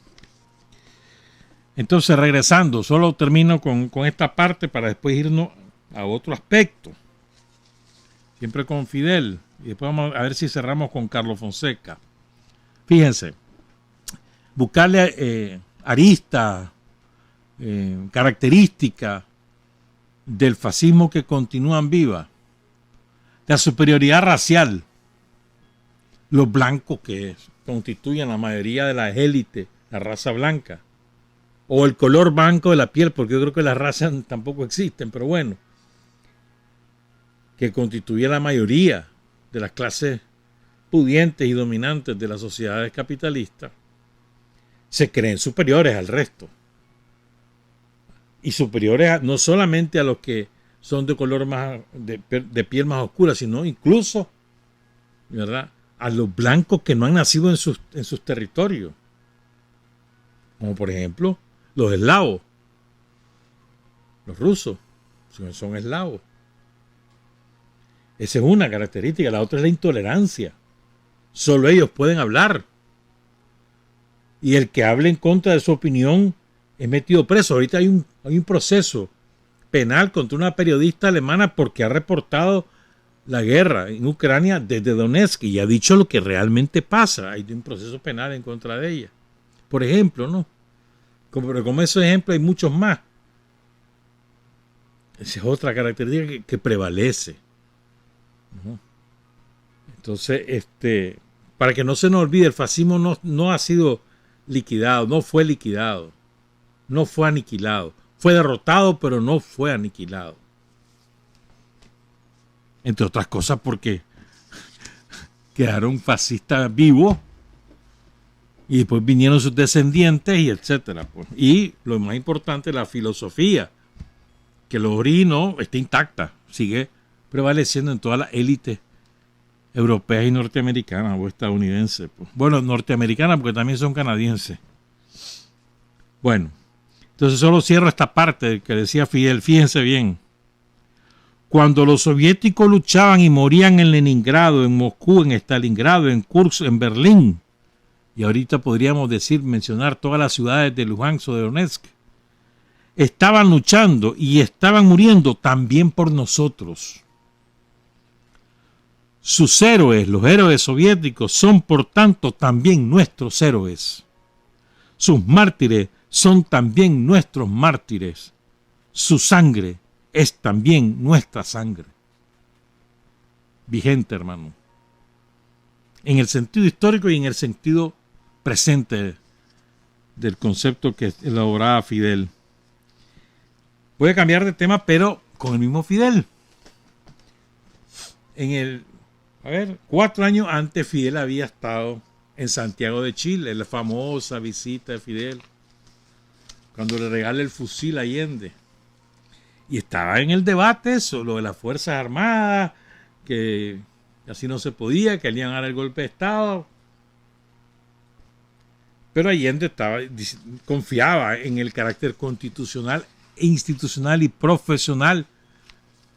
Entonces, regresando, solo termino con esta parte para después irnos a otro aspecto. Siempre con Fidel. Y después vamos a ver si cerramos con Carlos Fonseca. Fíjense, buscarle arista, característica del fascismo que continúan vivas. La superioridad racial. Los blancos que constituyen la mayoría de las élites, la raza blanca. O el color blanco de la piel, porque yo creo que las razas tampoco existen, pero bueno. Que constituye la mayoría de las clases pudientes y dominantes de las sociedades capitalistas, se creen superiores al resto. Y superiores no solamente a los que son de color más de piel más oscura, sino incluso, ¿verdad?, a los blancos que no han nacido en sus territorios. Como por ejemplo los eslavos, los rusos, son eslavos. Esa es una característica. La otra es la intolerancia. Solo ellos pueden hablar. Y el que hable en contra de su opinión es metido preso. Ahorita hay un proceso penal contra una periodista alemana porque ha reportado la guerra en Ucrania desde Donetsk y ha dicho lo que realmente pasa. Hay un proceso penal en contra de ella. Por ejemplo, ¿no? Pero como ese ejemplo hay muchos más. Esa es otra característica que prevalece. ¿No? Entonces, para que no se nos olvide, el fascismo no ha sido liquidado, no fue liquidado, no fue aniquilado. Fue derrotado, pero no fue aniquilado. Entre otras cosas porque quedaron fascistas vivos y después vinieron sus descendientes y etcétera. Pues. Y lo más importante, la filosofía, que lo originó, está intacta, sigue prevaleciendo en todas las élites europeas y norteamericanas o estadounidenses. Pues. Bueno, norteamericanas porque también son canadienses. Bueno, entonces solo cierro esta parte que decía Fidel, fíjense bien. Cuando los soviéticos luchaban y morían en Leningrado, en Moscú, en Stalingrado, en Kursk, en Berlín, y ahorita podríamos mencionar todas las ciudades de Luhansk o de Donetsk, estaban luchando y estaban muriendo también por nosotros. Sus héroes, los héroes soviéticos, son por tanto también nuestros héroes. Sus mártires son también nuestros mártires. Su sangre es también nuestra sangre. Vigente, hermano. En el sentido histórico y en el sentido presente del concepto que elaboraba Fidel. Voy a cambiar de tema, pero con el mismo Fidel. 4 años antes Fidel había estado en Santiago de Chile, la famosa visita de Fidel, cuando le regala el fusil a Allende. Y estaba en el debate eso, lo de las Fuerzas Armadas, que así no se podía, que querían dar el golpe de Estado. Pero Allende confiaba en el carácter constitucional, institucional y profesional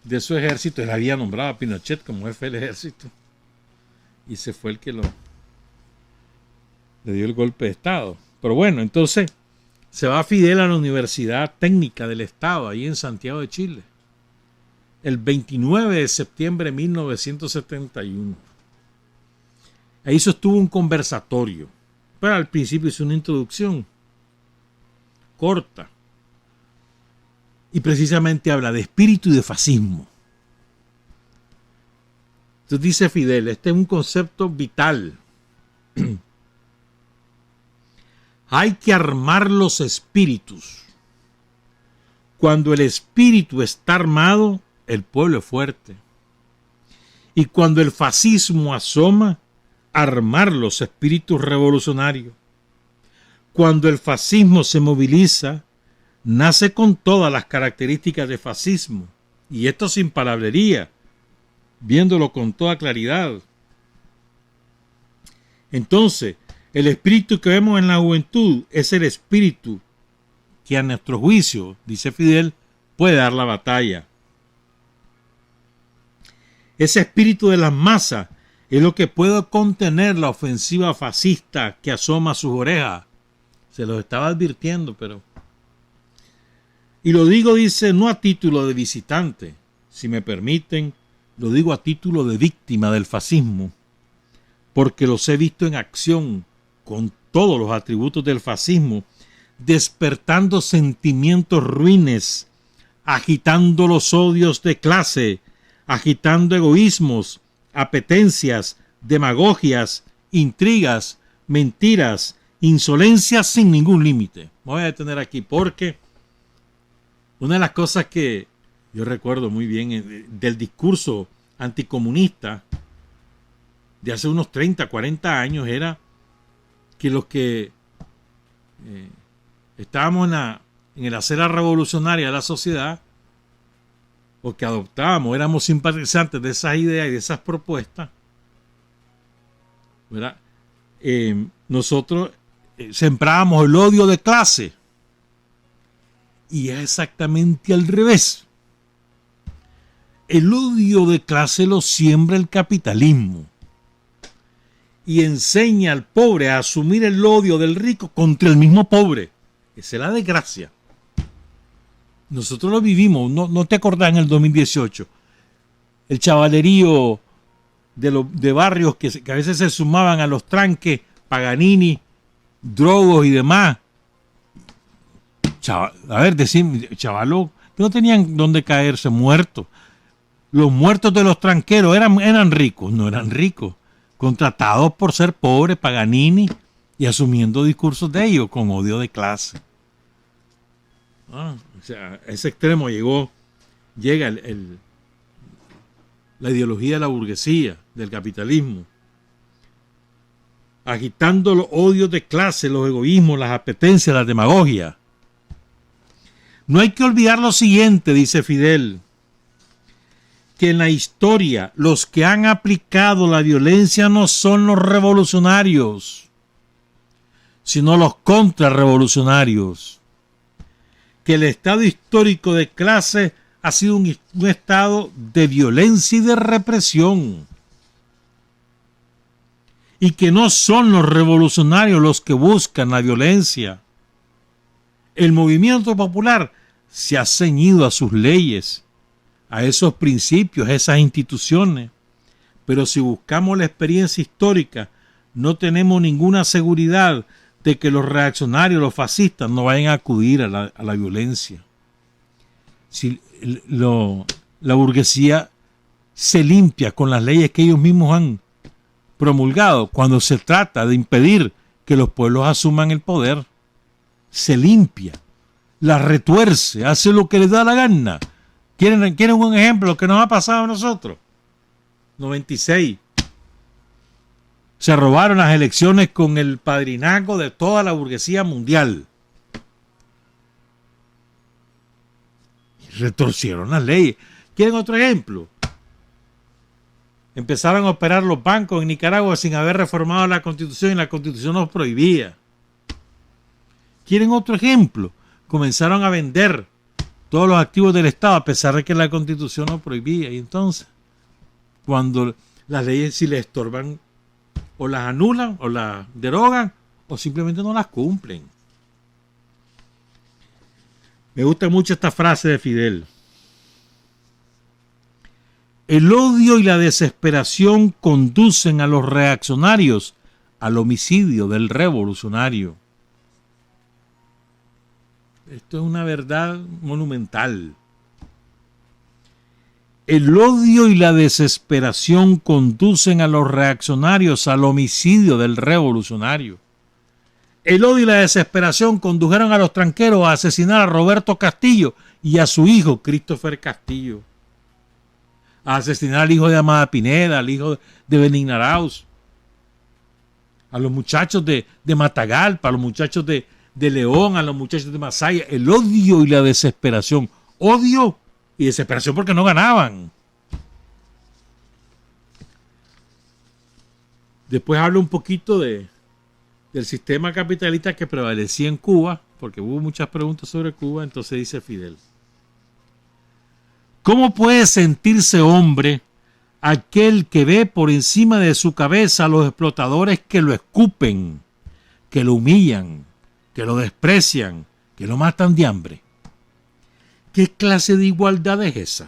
de su ejército. Él había nombrado a Pinochet como jefe del ejército. Y ese fue el que le dio el golpe de Estado. Pero bueno, entonces se va Fidel a la Universidad Técnica del Estado, ahí en Santiago de Chile, el 29 de septiembre de 1971. Ahí sostuvo un conversatorio, pero al principio hizo una introducción corta. Y precisamente habla de espíritu y de fascismo. Entonces dice Fidel, este es un concepto vital. Hay que armar los espíritus. Cuando el espíritu está armado, el pueblo es fuerte. Y cuando el fascismo asoma, armar los espíritus revolucionarios. Cuando el fascismo se moviliza, nace con todas las características de fascismo. Y esto sin palabrería, viéndolo con toda claridad. Entonces, el espíritu que vemos en la juventud es el espíritu que a nuestro juicio, dice Fidel, puede dar la batalla. Ese espíritu de las masas es lo que puede contener la ofensiva fascista que asoma a sus orejas. Se los estaba advirtiendo, pero... Y lo digo, dice, no a título de visitante, si me permiten, lo digo a título de víctima del fascismo, porque los he visto en acción con todos los atributos del fascismo, despertando sentimientos ruines, agitando los odios de clase, agitando egoísmos, apetencias, demagogias, intrigas, mentiras, insolencias sin ningún límite. Me voy a detener aquí porque una de las cosas que yo recuerdo muy bien del discurso anticomunista de hace unos 30, 40 años era que los que estábamos en la acera revolucionaria de la sociedad, o que adoptábamos, éramos simpatizantes de esas ideas y de esas propuestas, ¿verdad? Nosotros sembrábamos el odio de clase. Y es exactamente al revés. El odio de clase lo siembra el capitalismo y enseña al pobre a asumir el odio del rico contra el mismo pobre. Esa es la desgracia. Nosotros lo vivimos, ¿no te acordás en el 2018? El chavalerío de barrios que a veces se sumaban a los tranques, Paganini, Drogos y demás. Chavalo, no tenían dónde caerse muertos. Los muertos de los tranqueros eran ricos, no eran ricos, contratados por ser pobres, Paganini, y asumiendo discursos de ellos con odio de clase. A ese extremo llega la ideología de la burguesía, del capitalismo, agitando los odios de clase, los egoísmos, las apetencias, la demagogia. No hay que olvidar lo siguiente, dice Fidel, que en la historia los que han aplicado la violencia no son los revolucionarios, sino los contrarrevolucionarios. Que el estado histórico de clase ha sido un estado de violencia y de represión. Y que no son los revolucionarios los que buscan la violencia. El movimiento popular se ha ceñido a sus leyes, a esos principios, a esas instituciones. Pero si buscamos la experiencia histórica, no tenemos ninguna seguridad de que los reaccionarios, los fascistas, no vayan a acudir a la violencia. Si la burguesía se limpia con las leyes que ellos mismos han promulgado cuando se trata de impedir que los pueblos asuman el poder. Se limpia. la retuerce, hace lo que le da la gana. ¿Quieren un ejemplo que nos ha pasado a nosotros? 96. Se robaron las elecciones con el padrinazgo de toda la burguesía mundial. Y retorcieron las leyes. ¿Quieren otro ejemplo? Empezaron a operar los bancos en Nicaragua sin haber reformado la Constitución y la Constitución nos prohibía. ¿Quieren otro ejemplo? Comenzaron a vender todos los activos del Estado a pesar de que la Constitución nos prohibía. Y entonces, cuando las leyes si les estorban, o las anulan, o las derogan, o simplemente no las cumplen. Me gusta mucho esta frase de Fidel. El odio y la desesperación conducen a los reaccionarios al homicidio del revolucionario. Esto es una verdad monumental. El odio y la desesperación conducen a los reaccionarios al homicidio del revolucionario. El odio y la desesperación condujeron a los tranqueros a asesinar a Roberto Castillo y a su hijo Christopher Castillo. A asesinar al hijo de Amada Pineda, al hijo de Benigna Arauz, a los muchachos de Matagalpa, a los muchachos de León, a los muchachos de Masaya. El odio y la desesperación. Odio y desesperación porque no ganaban. Después hablo un poquito del sistema capitalista que prevalecía en Cuba, porque hubo muchas preguntas sobre Cuba. Entonces dice Fidel: ¿cómo puede sentirse hombre aquel que ve por encima de su cabeza a los explotadores que lo escupen, que lo humillan, que lo desprecian, que lo matan de hambre? ¿Qué clase de igualdad es esa?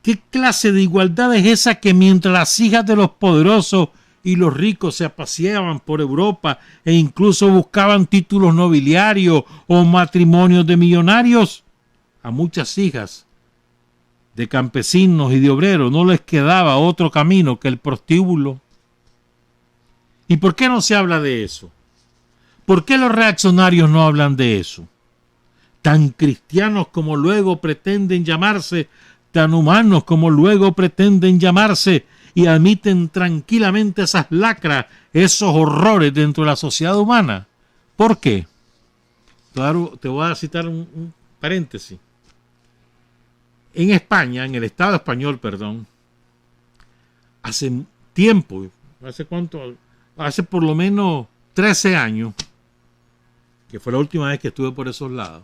¿Qué clase de igualdad es esa que mientras las hijas de los poderosos y los ricos se apaseaban por Europa e incluso buscaban títulos nobiliarios o matrimonios de millonarios, a muchas hijas de campesinos y de obreros no les quedaba otro camino que el prostíbulo? ¿Y por qué no se habla de eso? ¿Por qué los reaccionarios no hablan de eso? Tan cristianos como luego pretenden llamarse, tan humanos como luego pretenden llamarse, y admiten tranquilamente esas lacras, esos horrores dentro de la sociedad humana. ¿Por qué? Te voy a citar un paréntesis. En España, en el Estado español, hace tiempo, hace por lo menos 13 años, que fue la última vez que estuve por esos lados,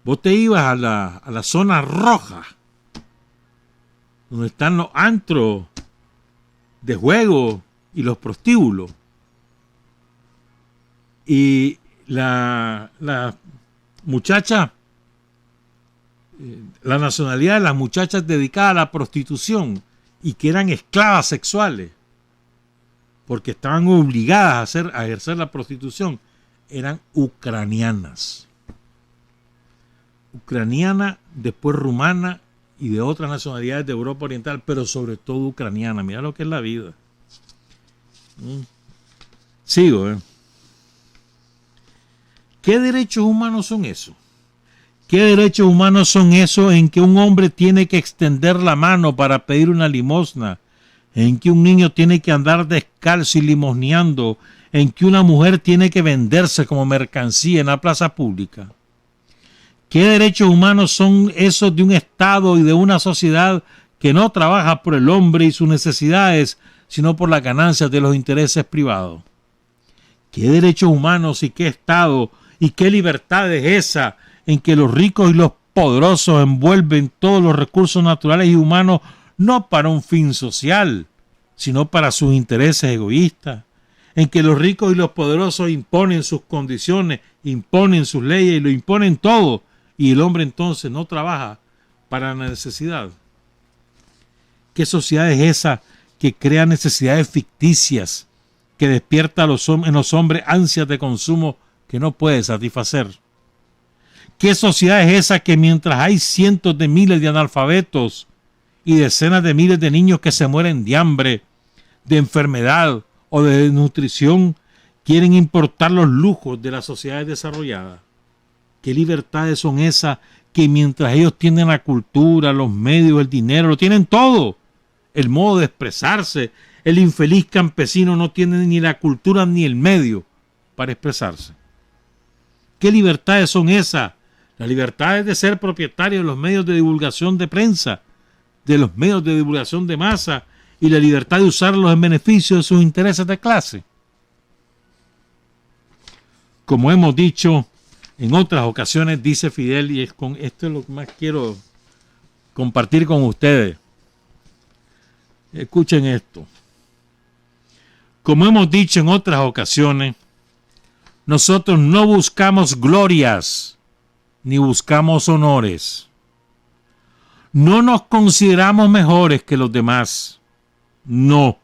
vos te ibas a la zona roja, donde están los antros de juego y los prostíbulos. Y la muchacha, la nacionalidad de las muchachas dedicadas a la prostitución y que eran esclavas sexuales, porque estaban obligadas a ejercer la prostitución, eran ucranianas. Ucraniana, después rumana y de otras nacionalidades de Europa Oriental, pero sobre todo ucraniana. Mira lo que es la vida. Sigo. ¿Qué derechos humanos son esos? ¿Qué derechos humanos son esos en que un hombre tiene que extender la mano para pedir una limosna? En que un niño tiene que andar descalzo y limosneando, en que una mujer tiene que venderse como mercancía en la plaza pública. ¿Qué derechos humanos son esos de un Estado y de una sociedad que no trabaja por el hombre y sus necesidades, sino por las ganancias de los intereses privados? ¿Qué derechos humanos y qué Estado y qué libertad es esa en que los ricos y los poderosos envuelven todos los recursos naturales y humanos no para un fin social, sino para sus intereses egoístas? En que los ricos y los poderosos imponen sus condiciones, imponen sus leyes y lo imponen todo, y el hombre entonces no trabaja para la necesidad. ¿Qué sociedad es esa que crea necesidades ficticias, que despierta en los hombres ansias de consumo que no puede satisfacer? ¿Qué sociedad es esa que mientras hay cientos de miles de analfabetos y decenas de miles de niños que se mueren de hambre, de enfermedad o de desnutrición, quieren importar los lujos de las sociedades desarrolladas. ¿Qué libertades son esas que mientras ellos tienen la cultura, los medios, el dinero, lo tienen todo? El modo de expresarse. El infeliz campesino no tiene ni la cultura ni el medio para expresarse. ¿Qué libertades son esas? Las libertades de ser propietario de los medios de divulgación de prensa, de los medios de divulgación de masa, y la libertad de usarlos en beneficio de sus intereses de clase. Como hemos dicho en otras ocasiones, dice Fidel, y esto es lo que más quiero compartir con ustedes. Escuchen esto. Como hemos dicho en otras ocasiones, nosotros no buscamos glorias ni buscamos honores. No nos consideramos mejores que los demás. No.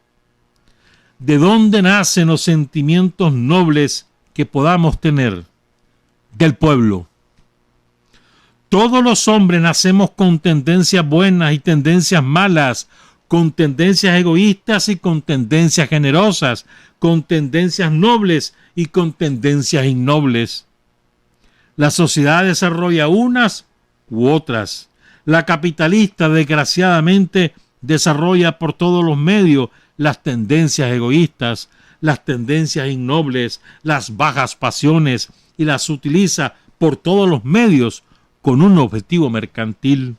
¿De dónde nacen los sentimientos nobles que podamos tener? Del pueblo. Todos los hombres nacemos con tendencias buenas y tendencias malas, con tendencias egoístas y con tendencias generosas, con tendencias nobles y con tendencias innobles. La sociedad desarrolla unas u otras. La capitalista, desgraciadamente, desarrolla por todos los medios las tendencias egoístas, las tendencias innobles, las bajas pasiones, y las utiliza por todos los medios con un objetivo mercantil.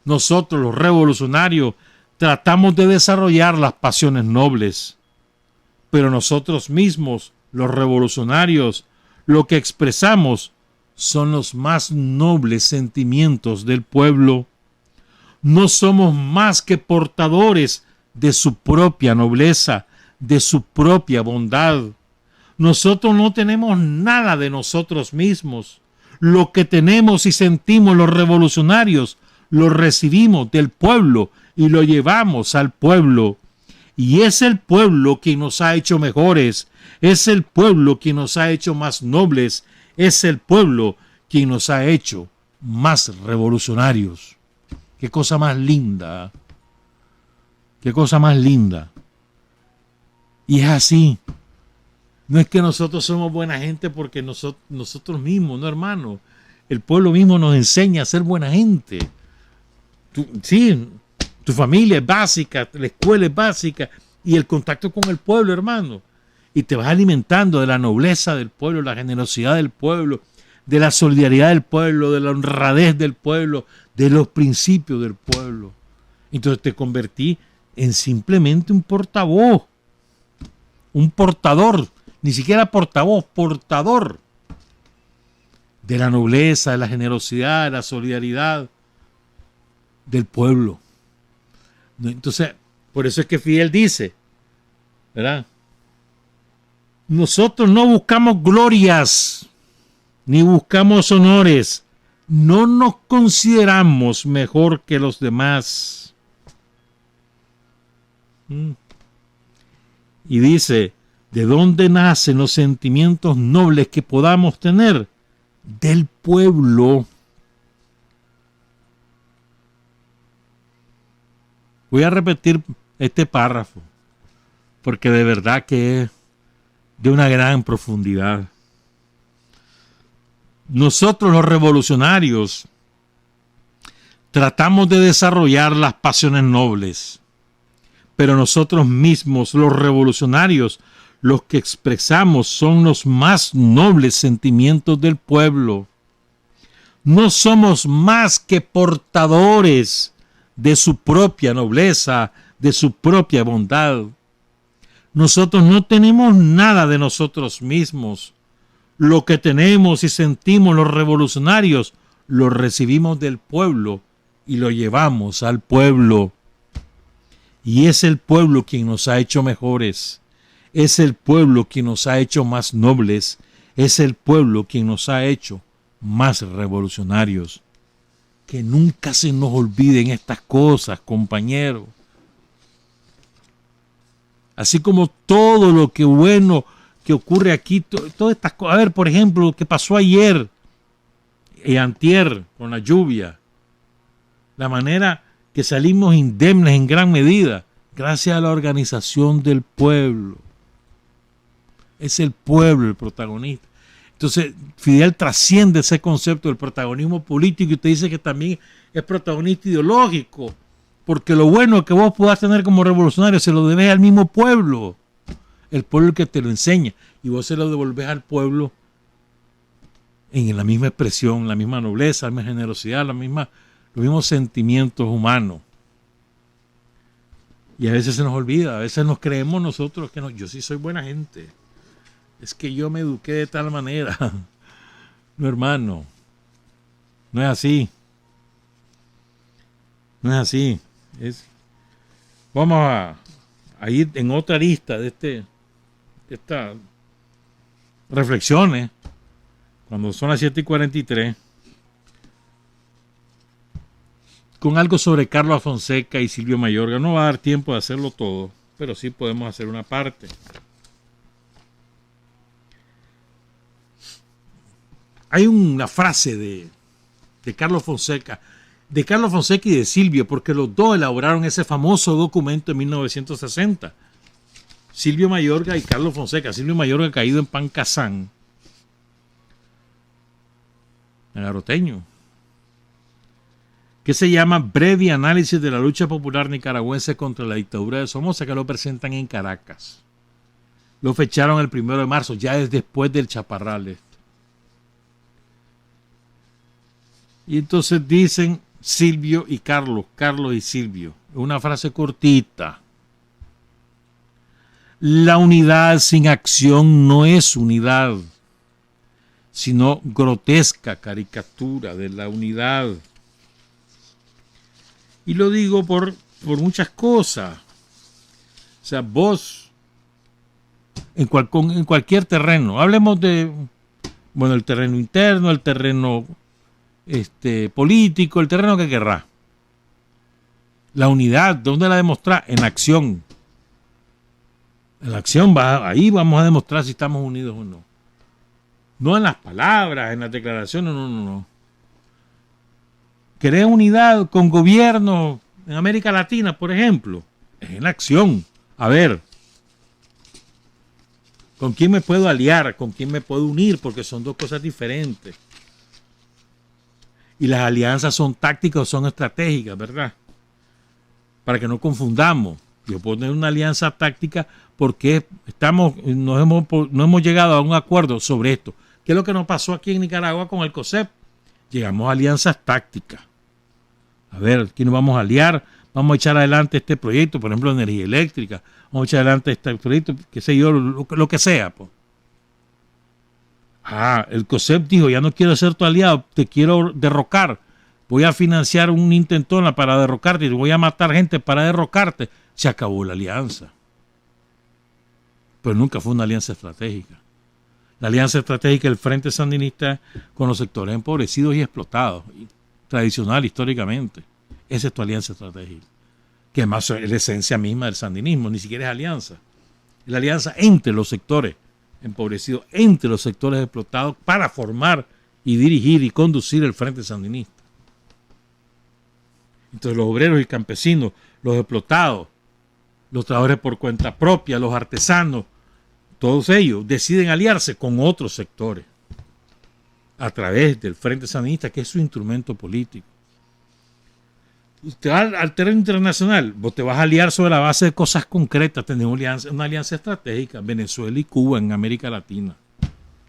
Nosotros, los revolucionarios, tratamos de desarrollar las pasiones nobles, pero nosotros mismos, los revolucionarios, lo que expresamos son los más nobles sentimientos del pueblo. No somos más que portadores de su propia nobleza, de su propia bondad. Nosotros no tenemos nada de nosotros mismos. Lo que tenemos y sentimos los revolucionarios lo recibimos del pueblo y lo llevamos al pueblo. Y es el pueblo quien nos ha hecho mejores, es el pueblo quien nos ha hecho más nobles, es el pueblo quien nos ha hecho más revolucionarios. Qué cosa más linda, qué cosa más linda. Y es así. No es que nosotros somos buena gente porque nosotros mismos, no, hermano. El pueblo mismo nos enseña a ser buena gente. Tu familia es básica, la escuela es básica y el contacto con el pueblo, hermano. Y te vas alimentando de la nobleza del pueblo, la generosidad del pueblo, de la solidaridad del pueblo, de la honradez del pueblo, de los principios del pueblo. Entonces te convertí en simplemente un portavoz, un portador. Ni siquiera portavoz, portador de la nobleza, de la generosidad, de la solidaridad del pueblo. Entonces, por eso es que Fidel dice, ¿verdad? Nosotros no buscamos glorias, ni buscamos honores. No nos consideramos mejor que los demás. Y dice, ¿de dónde nacen los sentimientos nobles que podamos tener? Del pueblo. Voy a repetir este párrafo, porque de verdad que es de una gran profundidad. Nosotros los revolucionarios tratamos de desarrollar las pasiones nobles, pero nosotros mismos, los revolucionarios, los que expresamos son los más nobles sentimientos del pueblo. No somos más que portadores de su propia nobleza, de su propia bondad. Nosotros no tenemos nada de nosotros mismos. Lo que tenemos y sentimos los revolucionarios lo recibimos del pueblo y lo llevamos al pueblo. Y es el pueblo quien nos ha hecho mejores. Es el pueblo quien nos ha hecho más nobles. Es el pueblo quien nos ha hecho más revolucionarios. Que nunca se nos olviden estas cosas, compañeros. Así como todo lo que bueno que ocurre aquí, todas estas cosas. A ver, por ejemplo, lo que pasó ayer y antier con la lluvia. La manera que salimos indemnes en gran medida, gracias a la organización del pueblo. Es el pueblo el protagonista. Entonces, Fidel trasciende ese concepto del protagonismo político y te dice que también es protagonista ideológico, porque lo bueno que vos puedas tener como revolucionario se lo debes al mismo pueblo, el pueblo que te lo enseña, y vos se lo devolvés al pueblo en la misma expresión, la misma nobleza, la misma generosidad, los mismos sentimientos humanos. Y a veces se nos olvida, a veces nos creemos nosotros que no, yo sí soy buena gente. Es que yo me eduqué de tal manera. No, hermano. No es así. No es así. Vamos a ir en otra lista de estas reflexiones. Cuando son las 7:43. Con algo sobre Carlos Fonseca y Silvio Mayorga. No va a dar tiempo de hacerlo todo, pero sí podemos hacer una parte. Hay una frase de Carlos Fonseca y de Silvio, porque los dos elaboraron ese famoso documento en 1960. Silvio Mayorga y Carlos Fonseca. Silvio Mayorga caído en Pancasán, en Aroteño, que se llama Breve análisis de la lucha popular nicaragüense contra la dictadura de Somoza, que lo presentan en Caracas. Lo fecharon el 1 de marzo, ya es después del Chaparral. Y entonces dicen Silvio y Carlos, Carlos y Silvio. Una frase cortita. La unidad sin acción no es unidad, sino grotesca caricatura de la unidad. Y lo digo por muchas cosas. O sea, vos, en cualquier terreno, hablemos de, bueno, el terreno interno, el terreno político, el terreno que querrá. La unidad, ¿dónde la demostrás? En acción. En la acción, ahí vamos a demostrar si estamos unidos o no. No en las palabras, en las declaraciones, no. ¿Querés unidad con gobierno en América Latina, por ejemplo? Es en la acción. A ver, ¿con quién me puedo aliar? ¿Con quién me puedo unir? Porque son dos cosas diferentes. Y las alianzas son tácticas o son estratégicas, ¿verdad? Para que no confundamos. Yo puedo tener una alianza táctica porque no hemos llegado a un acuerdo sobre esto. ¿Qué es lo que nos pasó aquí en Nicaragua con el COSEP? Llegamos a alianzas tácticas. A ver, ¿quién nos vamos a aliar? Vamos a echar adelante este proyecto, por ejemplo, energía eléctrica. Vamos a echar adelante este proyecto, qué sé yo, lo que sea, pues. El COSEP dijo, ya no quiero ser tu aliado, te quiero derrocar. Voy a financiar un intentona para derrocarte y voy a matar gente para derrocarte. Se acabó la alianza. Pero nunca fue una alianza estratégica. La alianza estratégica del Frente Sandinista con los sectores empobrecidos y explotados, tradicional históricamente. Esa es tu alianza estratégica. Que además es la esencia misma del sandinismo, ni siquiera es alianza. Es la alianza entre los sectores empobrecidos, entre los sectores explotados, para formar y dirigir y conducir el Frente Sandinista. Entonces los obreros y campesinos, los explotados, los trabajadores por cuenta propia, los artesanos, todos ellos deciden aliarse con otros sectores a través del Frente Sandinista, que es su instrumento político. Usted va al terreno internacional, vos te vas a aliar sobre la base de cosas concretas. Tenemos una alianza estratégica, Venezuela y Cuba en América Latina.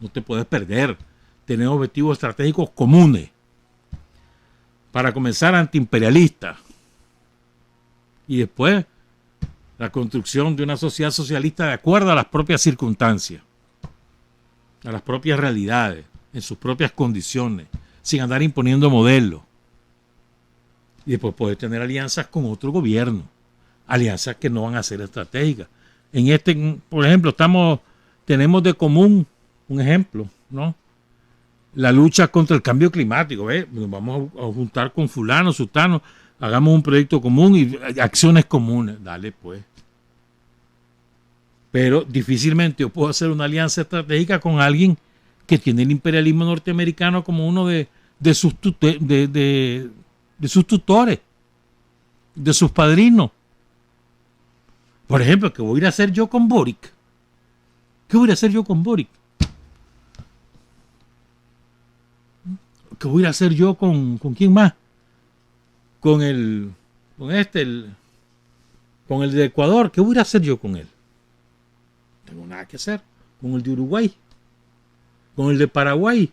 No te puedes perder. Tenemos objetivos estratégicos comunes. Para comenzar, antiimperialista. Y después, la construcción de una sociedad socialista de acuerdo a las propias circunstancias, a las propias realidades, en sus propias condiciones, sin andar imponiendo modelos. Y después poder tener alianzas con otro gobierno, alianzas que no van a ser estratégicas. Por ejemplo, tenemos de común un ejemplo, ¿no? La lucha contra el cambio climático. Nos vamos a juntar con fulano, sutano, hagamos un proyecto común y acciones comunes. Dale, pues. Pero difícilmente yo puedo hacer una alianza estratégica con alguien que tiene el imperialismo norteamericano como uno de sus tutores, de sus padrinos. Por ejemplo, ¿qué voy a ir a hacer yo con Boric? ¿Qué voy a hacer yo con Boric? ¿Qué voy a hacer yo con quién más? Con el de Ecuador. ¿Qué voy a hacer yo con él? No tengo nada que hacer. Con el de Uruguay. Con el de Paraguay.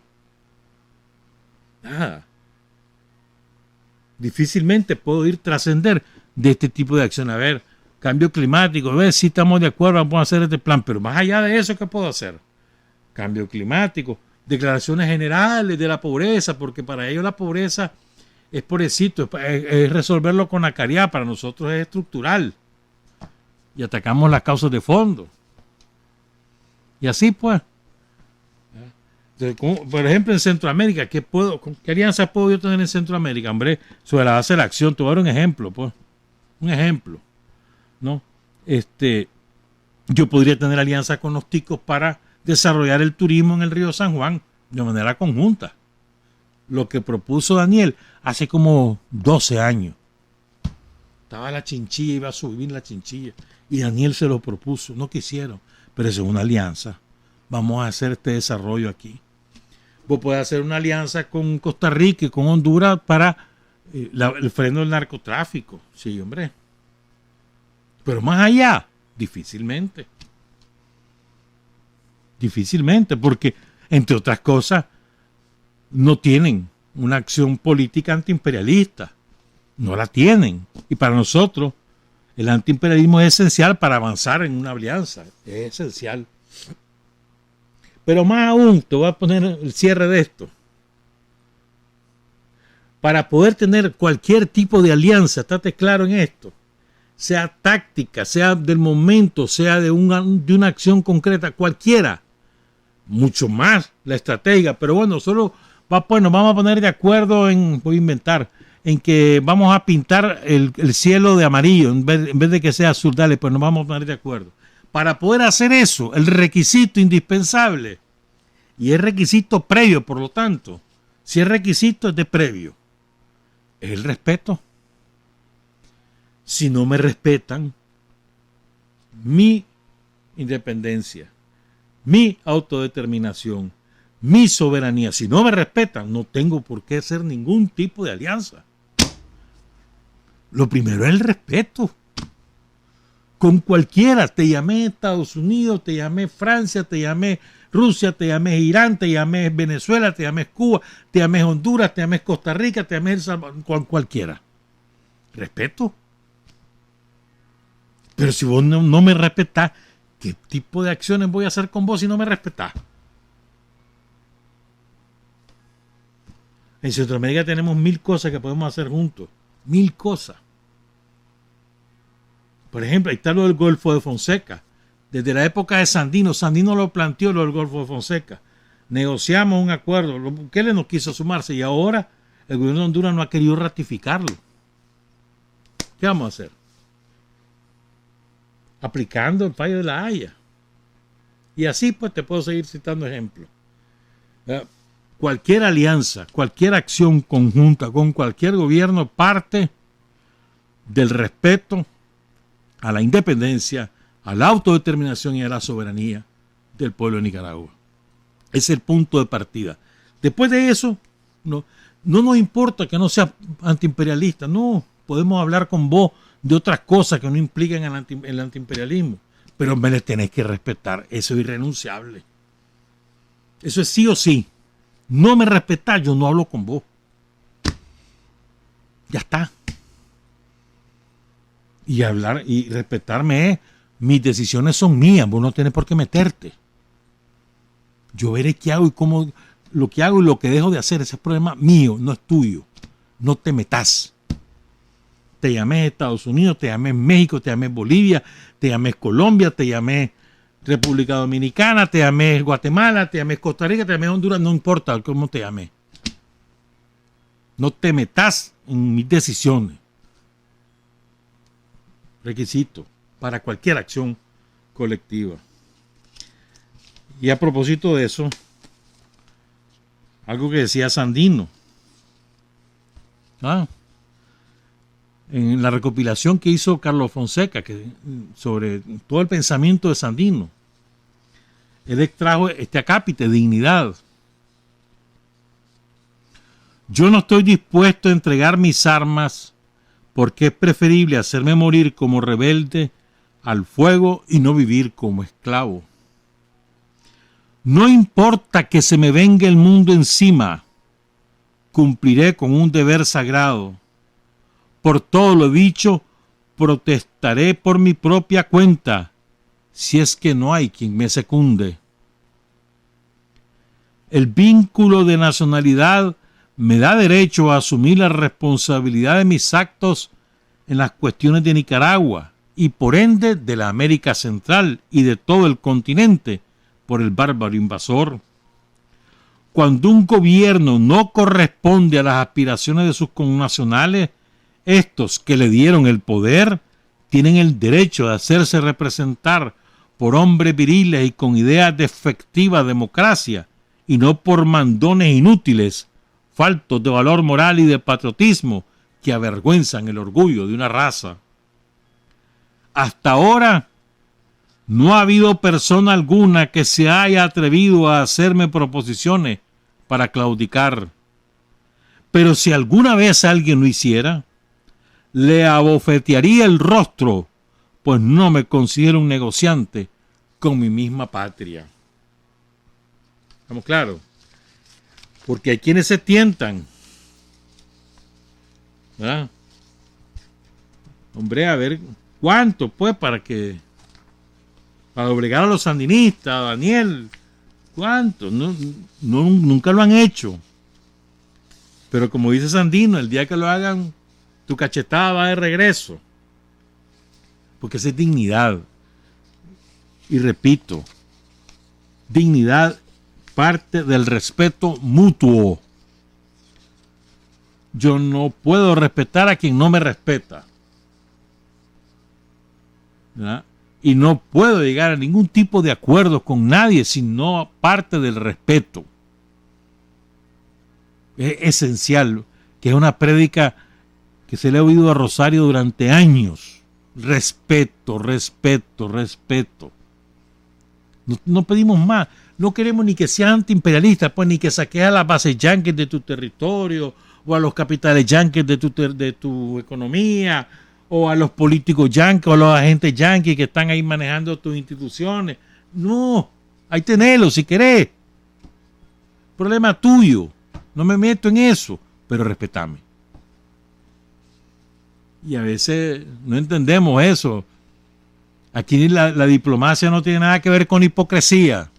Nada. Difícilmente puedo trascender de este tipo de acción. A ver, cambio climático, a ver si estamos de acuerdo, vamos a hacer este plan, pero más allá de eso, ¿qué puedo hacer? Cambio climático, declaraciones generales de la pobreza, porque para ellos la pobreza es pobrecito, es resolverlo con la caridad, para nosotros es estructural. Y atacamos las causas de fondo. Y así pues. Entonces, como, por ejemplo, en Centroamérica, ¿qué alianzas puedo yo tener en Centroamérica? Hombre, sobre la base de la acción, te voy a dar un ejemplo, pues. Un ejemplo, ¿no? Yo podría tener alianzas con los ticos para desarrollar el turismo en el río San Juan de manera conjunta. Lo que propuso Daniel hace como 12 años. Estaba la Chinchilla, iba a subir la Chinchilla. Y Daniel se lo propuso, no quisieron. Pero eso es una alianza. Vamos a hacer este desarrollo aquí. Vos podés hacer una alianza con Costa Rica y con Honduras para el freno del narcotráfico. Sí, hombre. Pero más allá, difícilmente. Difícilmente, porque, entre otras cosas, no tienen una acción política antiimperialista. No la tienen. Y para nosotros, el antiimperialismo es esencial para avanzar en una alianza. Es esencial. Pero más aún, te voy a poner el cierre de esto. Para poder tener cualquier tipo de alianza, estate claro en esto, sea táctica, sea del momento, sea de una acción concreta, cualquiera, mucho más la estrategia, pero bueno, solo nos vamos a poner de acuerdo voy a inventar, en que vamos a pintar el cielo de amarillo, en vez de que sea azul, dale, pues nos vamos a poner de acuerdo. Para poder hacer eso, el requisito indispensable, y es requisito previo, por lo tanto, si es requisito es de previo, es el respeto. Si no me respetan mi independencia, mi autodeterminación, mi soberanía, si no me respetan, no tengo por qué hacer ningún tipo de alianza. Lo primero es el respeto. Con cualquiera, te llamé Estados Unidos, te llamé Francia, te llamé Rusia, te llamé Irán, te llamé Venezuela, te llamé Cuba, te llamé Honduras, te llamé Costa Rica, te llamé El Salvador, con cualquiera. Respeto. Pero si vos no me respetás, ¿qué tipo de acciones voy a hacer con vos si no me respetás? En Centroamérica tenemos 1000 cosas que podemos hacer juntos. 1000 cosas. Por ejemplo, ahí está lo del Golfo de Fonseca. Desde la época de Sandino lo planteó lo del Golfo de Fonseca. Negociamos un acuerdo. Bukele no quiso sumarse y ahora el gobierno de Honduras no ha querido ratificarlo. ¿Qué vamos a hacer? Aplicando el fallo de La Haya. Y así pues te puedo seguir citando ejemplos. Cualquier alianza, cualquier acción conjunta con cualquier gobierno parte del respeto a la independencia, a la autodeterminación y a la soberanía del pueblo de Nicaragua. Es el punto de partida. Después de eso, no nos importa que no sea antiimperialista, no, podemos hablar con vos de otras cosas que no implican el antiimperialismo, pero me les tenés que respetar, eso es irrenunciable. Eso es sí o sí. No me respetás, yo no hablo con vos. Ya está. Y hablar y respetarme es, mis decisiones son mías, vos no tenés por qué meterte. Yo veré qué hago y cómo, lo que hago y lo que dejo de hacer, ese es problema mío, no es tuyo. No te metas. Te llamé Estados Unidos, te llamé México, te llamé Bolivia, te llamé Colombia, te llamé República Dominicana, te llamé Guatemala, te llamé Costa Rica, te llamé Honduras, no importa cómo te llamé. No te metas en mis decisiones. Requisito para cualquier acción colectiva. Y a propósito de eso, algo que decía Sandino, en la recopilación que hizo Carlos Fonseca sobre todo el pensamiento de Sandino, Él extrajo este acápite, dignidad. Yo no estoy dispuesto a entregar mis armas porque es preferible hacerme morir como rebelde al fuego y no vivir como esclavo. No importa que se me venga el mundo encima, cumpliré con un deber sagrado. Por todo lo dicho, protestaré por mi propia cuenta, si es que no hay quien me secunde. El vínculo de nacionalidad me da derecho a asumir la responsabilidad de mis actos en las cuestiones de Nicaragua y por ende de la América Central y de todo el continente por el bárbaro invasor. Cuando un gobierno no corresponde a las aspiraciones de sus connacionales, estos que le dieron el poder tienen el derecho de hacerse representar por hombres viriles y con ideas de efectiva democracia y no por mandones inútiles, faltos de valor moral y de patriotismo que avergüenzan el orgullo de una raza. Hasta ahora no ha habido persona alguna que se haya atrevido a hacerme proposiciones para claudicar. Pero si alguna vez alguien lo hiciera, le abofetearía el rostro, pues no me considero un negociante con mi misma patria. ¿Estamos claros? Porque hay quienes se tientan, ¿verdad? Hombre, a ver cuánto, pues, para obligar a los sandinistas, a Daniel, cuánto, nunca lo han hecho. Pero como dice Sandino, el día que lo hagan, tu cachetada va de regreso. Porque esa es dignidad. Y repito, dignidad parte del respeto mutuo. Yo no puedo respetar a quien no me respeta, ¿verdad? Y no puedo llegar a ningún tipo de acuerdo con nadie si no parte del respeto. Es esencial, que es una prédica que se le ha oído a Rosario durante años. Respeto, respeto, respeto. No pedimos más. No queremos ni que sea antiimperialista, pues ni que saques a las bases yanquis de tu territorio, o a los capitales yanquis de tu economía, o a los políticos yanquis, o a los agentes yanquis que están ahí manejando tus instituciones. No, ahí tenelo si querés. Problema tuyo. No me meto en eso, pero respetame. Y a veces no entendemos eso. Aquí la diplomacia no tiene nada que ver con hipocresía.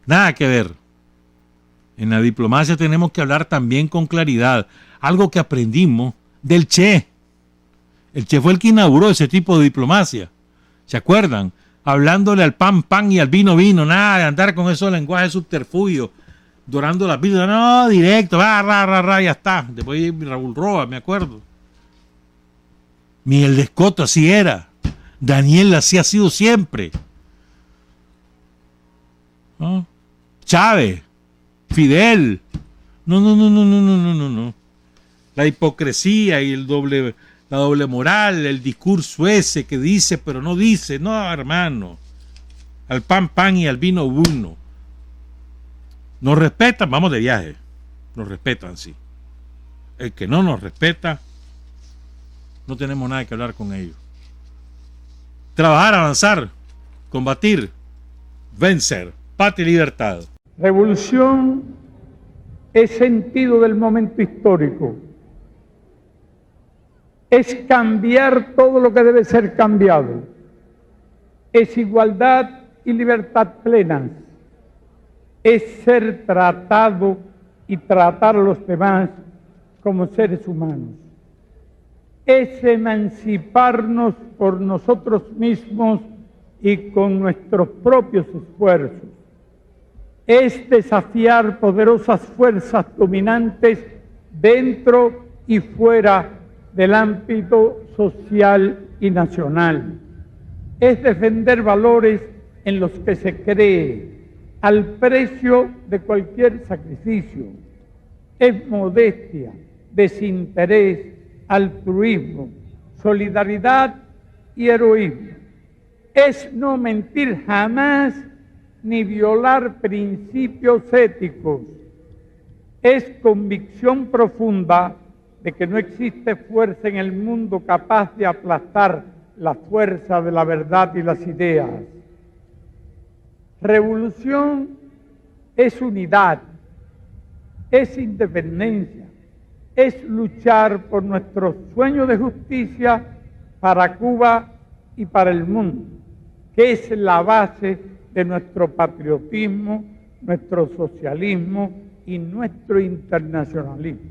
Nada que ver. En la diplomacia tenemos que hablar también con claridad. Algo que aprendimos del Che. El Che fue el que inauguró ese tipo de diplomacia. ¿Se acuerdan? Hablándole al pan, pan y al vino, vino. Nada de andar con esos lenguajes subterfugios. Dorando la píldora. No, directo. Ya está. Después Raúl Roa, me acuerdo. Miguel de Escoto así era. Daniel así ha sido siempre. ¿No? Chávez, Fidel. No. La hipocresía y la doble moral, el discurso ese que dice pero no dice. No, hermano. Al pan, pan y al vino, vino. Nos respetan, vamos de viaje. Nos respetan, sí. El que no nos respeta, no tenemos nada que hablar con ellos. Trabajar, avanzar, combatir, vencer, patria y libertad. Revolución es sentido del momento histórico. Es cambiar todo lo que debe ser cambiado. Es igualdad y libertad plenas. Es ser tratado y tratar a los demás como seres humanos. Es emanciparnos por nosotros mismos y con nuestros propios esfuerzos. Es desafiar poderosas fuerzas dominantes dentro y fuera del ámbito social y nacional. Es defender valores en los que se cree al precio de cualquier sacrificio. Es modestia, desinterés, altruismo, solidaridad y heroísmo. Es no mentir jamás ni violar principios éticos. Es convicción profunda de que no existe fuerza en el mundo capaz de aplastar la fuerza de la verdad y las ideas. Revolución es unidad, es independencia, es luchar por nuestro sueño de justicia para Cuba y para el mundo, que es la base de nuestro patriotismo, nuestro socialismo y nuestro internacionalismo.